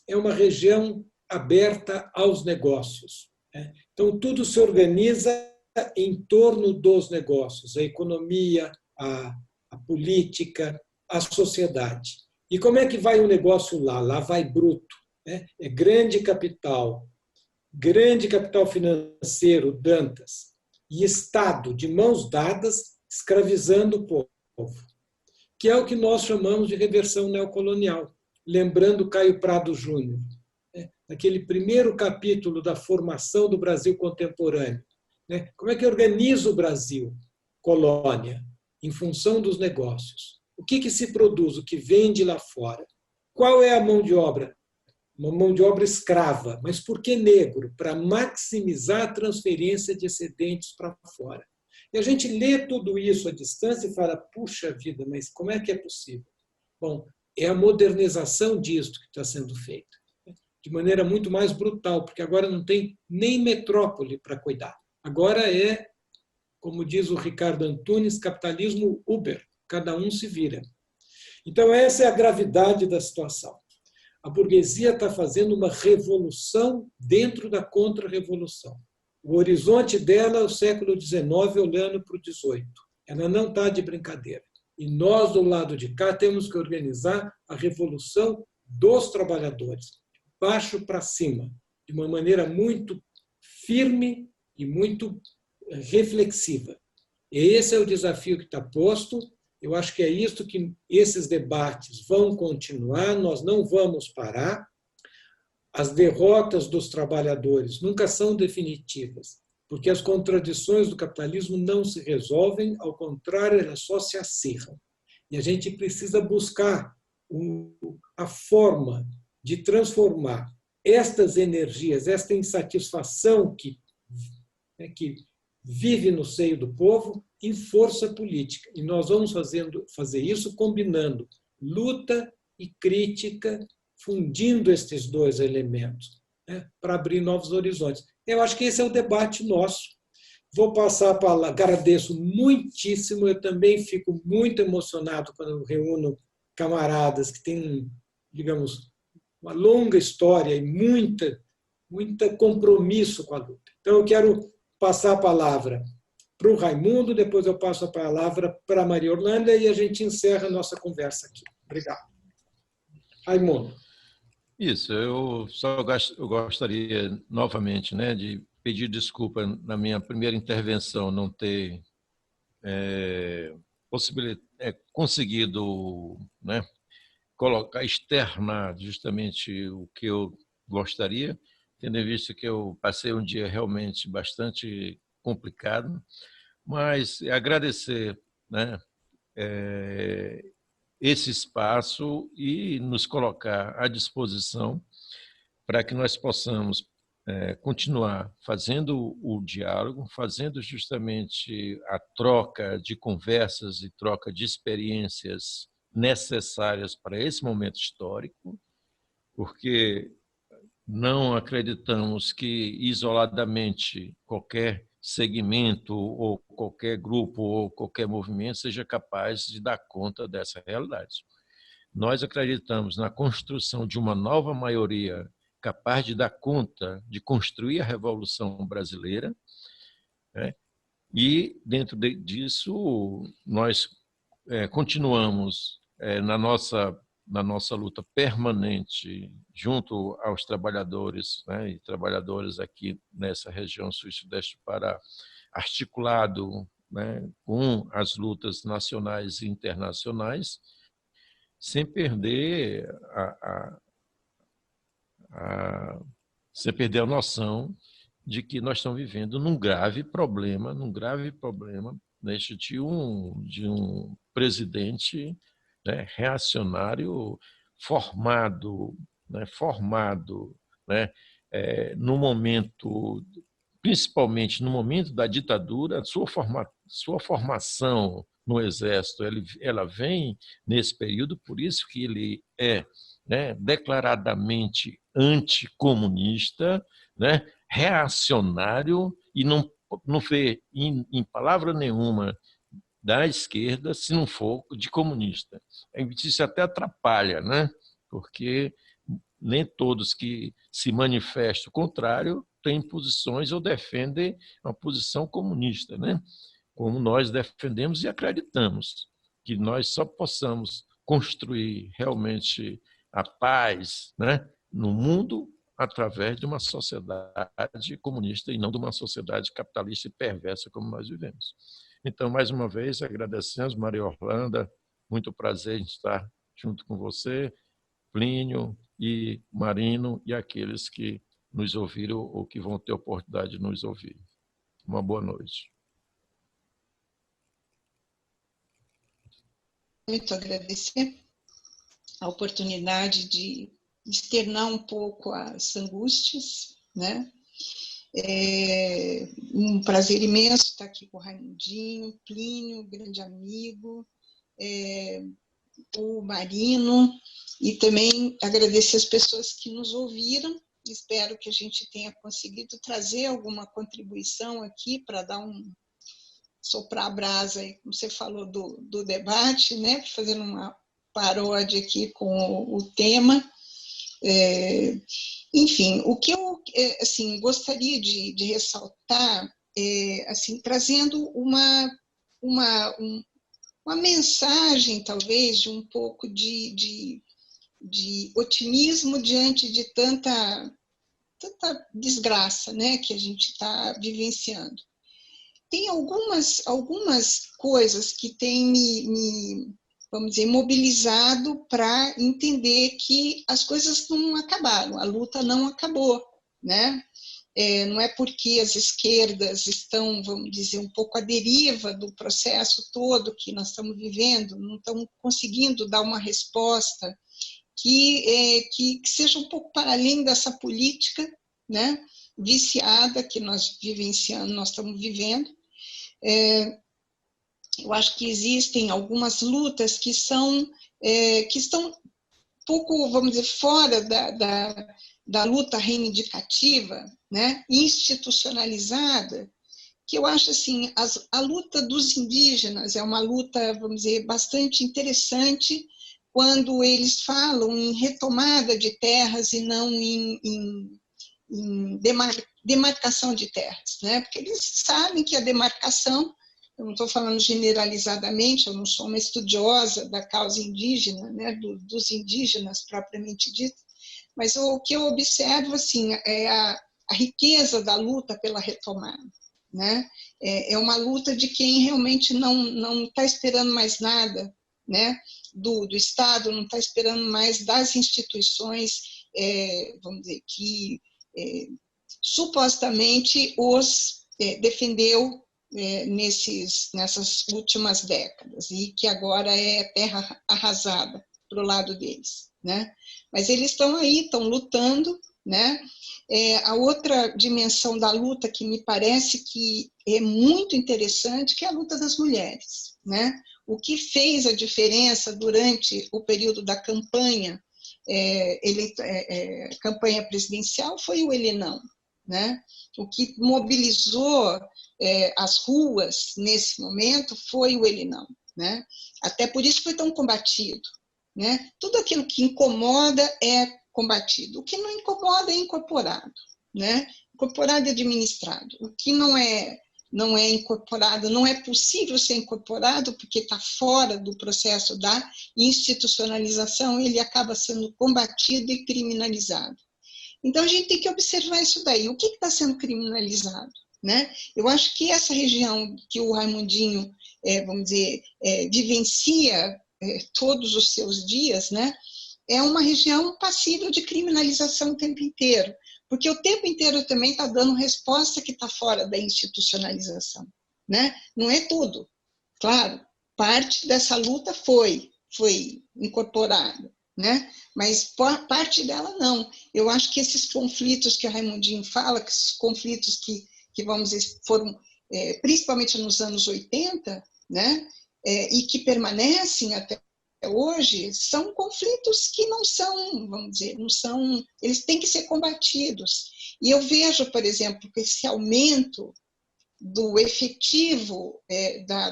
É uma região aberta aos negócios. Então, tudo se organiza em torno dos negócios, a economia, a política, a sociedade. E como é que vai o negócio lá? Lá vai bruto. É grande capital financeiro, Dantas, e Estado de mãos dadas, escravizando o povo, que é o que nós chamamos de reversão neocolonial. Lembrando Caio Prado Júnior, naquele primeiro capítulo da formação do Brasil contemporâneo. Como é que organiza o Brasil, colônia, em função dos negócios? O que se produz, o que vende lá fora? Qual é a mão de obra? Uma mão de obra escrava. Mas por que negro? Para maximizar a transferência de excedentes para fora. E a gente lê tudo isso à distância e fala, puxa vida, mas como é que é possível? Bom, é a modernização disso que está sendo feita, de maneira muito mais brutal, porque agora não tem nem metrópole para cuidar. Agora é, como diz o Ricardo Antunes, capitalismo Uber, cada um se vira. Então, essa é a gravidade da situação. A burguesia está fazendo uma revolução dentro da contra-revolução. O horizonte dela é o século XIX olhando para o XVIII. Ela não está de brincadeira. E nós, do lado de cá, temos que organizar a revolução dos trabalhadores, de baixo para cima, de uma maneira muito firme e muito reflexiva. E esse é o desafio que está posto. Eu acho que é isso que esses debates vão continuar, nós não vamos parar. As derrotas dos trabalhadores nunca são definitivas, porque as contradições do capitalismo não se resolvem, ao contrário, elas só se acirram. E a gente precisa buscar a forma de transformar estas energias, esta insatisfação que vive no seio do povo, em força política. E nós vamos fazer isso combinando luta e crítica, fundindo estes dois elementos, para abrir novos horizontes. Eu acho que esse é o debate nosso. Vou passar a palavra, agradeço muitíssimo, eu também fico muito emocionado quando eu reúno camaradas que têm, digamos, uma longa história e muito compromisso com a luta. Então, eu quero passar a palavra para o Raimundo, depois eu passo a palavra para a Maria Orlanda e a gente encerra a nossa conversa aqui. Obrigado. Raimundo. Isso, eu gostaria novamente, de pedir desculpa na minha primeira intervenção não ter conseguido externar justamente o que eu gostaria, tendo em vista que eu passei um dia realmente bastante complicado, mas agradecer esse espaço e nos colocar à disposição para que nós possamos continuar fazendo o diálogo, fazendo justamente a troca de conversas e troca de experiências necessárias para esse momento histórico, porque não acreditamos que isoladamente qualquer segmento ou qualquer grupo ou qualquer movimento seja capaz de dar conta dessa realidade. Nós acreditamos na construção de uma nova maioria capaz de dar conta de construir a Revolução Brasileira, E, dentro disso, nós continuamos na nossa luta permanente junto aos trabalhadores, né, e trabalhadoras aqui nessa região sul e sudeste do Pará, articulado, né, com as lutas nacionais e internacionais, sem perder sem perder a noção de que nós estamos vivendo num grave problema, né, de um presidente, né, reacionário formado, né, no momento, principalmente no momento da ditadura, sua formação no Exército, ela vem nesse período, por isso que ele é, né, declaradamente anticomunista, né, reacionário, e não vê em palavra nenhuma da esquerda se não for de comunista. Isso até atrapalha, né? Porque nem todos que se manifestam o contrário têm posições ou defendem uma posição comunista, né? Como nós defendemos e acreditamos que nós só possamos construir realmente a paz, né, no mundo através de uma sociedade comunista e não de uma sociedade capitalista e perversa como nós vivemos. Então, mais uma vez, agradecemos, Maria Orlanda, muito prazer em estar junto com você, Plínio e Marino e aqueles que nos ouviram ou que vão ter oportunidade de nos ouvir. Uma boa noite. Muito agradecer a oportunidade de externar um pouco as angústias, né? É um prazer imenso estar aqui com o Raimundinho, Plínio, grande amigo, o Marino, e também agradecer as pessoas que nos ouviram. Espero que a gente tenha conseguido trazer alguma contribuição aqui para dar soprar a brasa, aí, como você falou, do debate, né? Fazendo uma paródia aqui com o tema. Enfim, o que eu assim, gostaria de ressaltar assim, trazendo uma mensagem, talvez, de um pouco de otimismo diante de tanta desgraça, né, que a gente está vivenciando. Tem algumas coisas que têm vamos dizer, mobilizado para entender que as coisas não acabaram, a luta não acabou, né? Não é porque as esquerdas estão, vamos dizer, um pouco à deriva do processo todo que nós estamos vivendo, não estão conseguindo dar uma resposta que seja um pouco para além dessa política, né, viciada que nós estamos vivendo. Eu acho que existem algumas lutas que estão um pouco, vamos dizer, fora da luta reivindicativa, né, institucionalizada, que eu acho assim, a luta dos indígenas é uma luta, vamos dizer, bastante interessante quando eles falam em retomada de terras e não em demarcação de terras, né? Porque eles sabem que a demarcação, eu não estou falando generalizadamente, eu não sou uma estudiosa da causa indígena, né, dos indígenas propriamente dito, mas o que eu observo assim, é a riqueza da luta pela retomada, né? É uma luta de quem realmente não está esperando mais nada, né, do Estado, não está esperando mais das instituições, vamos dizer, que supostamente os defendeu nessas últimas décadas, e que agora é terra arrasada para o lado deles, né? Mas eles estão aí, estão lutando, né? A outra dimensão da luta que me parece que é muito interessante, que é a luta das mulheres, né? O que fez a diferença durante o período da campanha, campanha presidencial, foi o ele não, né? O que mobilizou as ruas nesse momento foi o ele não, né? Até por isso foi tão combatido, né? Tudo aquilo que incomoda é combatido, o que não incomoda é incorporado, né? Incorporado e administrado. O que não é não é incorporado, não é possível ser incorporado porque está fora do processo da institucionalização, ele acaba sendo combatido e criminalizado. Então, a gente tem que observar isso daí. O que está sendo criminalizado? Né? Eu acho que essa região que o Raimundinho, vamos dizer, vivencia todos os seus dias, né? É uma região passível de criminalização o tempo inteiro, porque o tempo inteiro também está dando resposta que está fora da institucionalização, né? Não é tudo. Claro, parte dessa luta foi incorporada, né? Mas parte dela não. Eu acho que esses conflitos que o Raimundinho fala, que esses conflitos que vamos dizer, foram principalmente nos anos 80, né? E que permanecem até hoje, são conflitos que não são, vamos dizer, não são, eles têm que ser combatidos. E eu vejo, por exemplo, que esse aumento do efetivo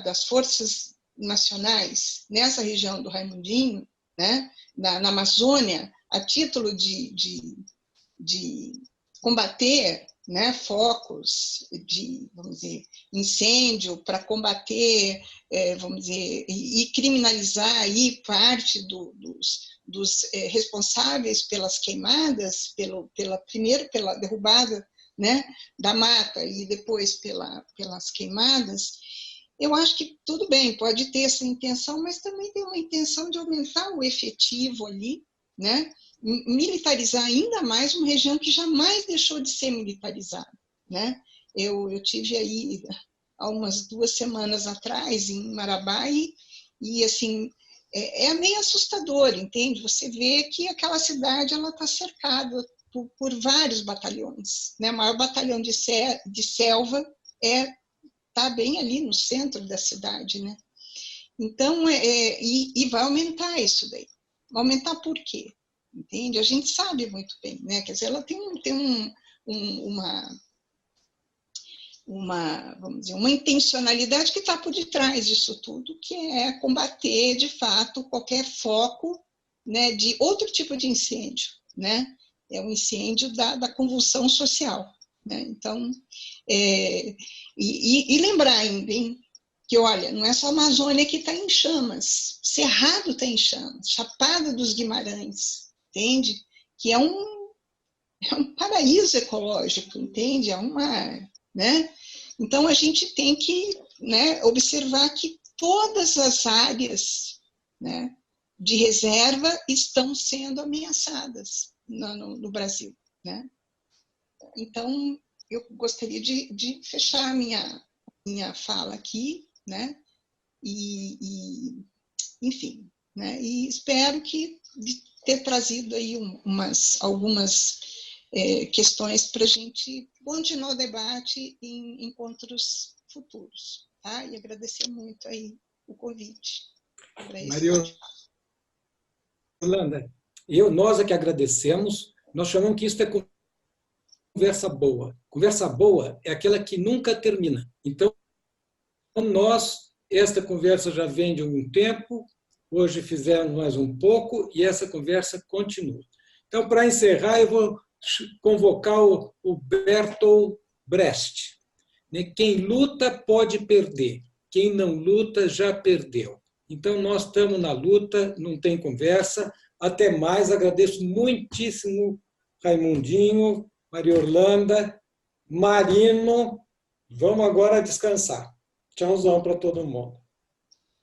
das forças nacionais nessa região do Raimundinho, né, na Amazônia, a título de combater, né, focos de, vamos dizer, incêndio, para combater, vamos dizer, e criminalizar aí parte dos responsáveis pelas queimadas, primeiro pela derrubada, né, da mata e depois pelas queimadas. Eu acho que tudo bem, pode ter essa intenção, mas também tem uma intenção de aumentar o efetivo ali, né? Militarizar ainda mais uma região que jamais deixou de ser militarizada, né? Eu tive aí há umas 2 semanas atrás em Marabá e assim é meio assustador, entende? Você vê que aquela cidade ela está cercada por vários batalhões, né? O maior batalhão de selva está bem ali no centro da cidade, né? Então e vai aumentar isso daí. Vai aumentar por quê? Entende? A gente sabe muito bem, né? Quer dizer, ela tem vamos dizer, uma intencionalidade que está por detrás disso tudo, que é combater, de fato, qualquer foco, né, de outro tipo de incêndio, né? É um incêndio da convulsão social, né? Então, e lembrar ainda, hein, que, olha, não é só a Amazônia que está em chamas, Cerrado está em chamas, Chapada dos Guimarães, entende? Que é um paraíso ecológico, entende? Né? Então, a gente tem que, né, observar que todas as áreas, né, de reserva estão sendo ameaçadas no Brasil, né? Então, eu gostaria de fechar a minha fala aqui, né? Enfim, né? E espero que ter trazido aí algumas questões para a gente continuar o debate em encontros futuros, tá? E agradecer muito aí o convite. Maria Orlando, nós é que agradecemos, nós chamamos que isso é conversa boa. Conversa boa é aquela que nunca termina. Então, esta conversa já vem de algum tempo, hoje fizemos mais um pouco e essa conversa continua. Então, para encerrar, eu vou convocar o Bertolt Brecht. Quem luta pode perder, quem não luta já perdeu. Então, nós estamos na luta, não tem conversa. Até mais, agradeço muitíssimo Raimundinho, Maria Orlando, Marino. Vamos agora descansar. Tchauzão para todo mundo.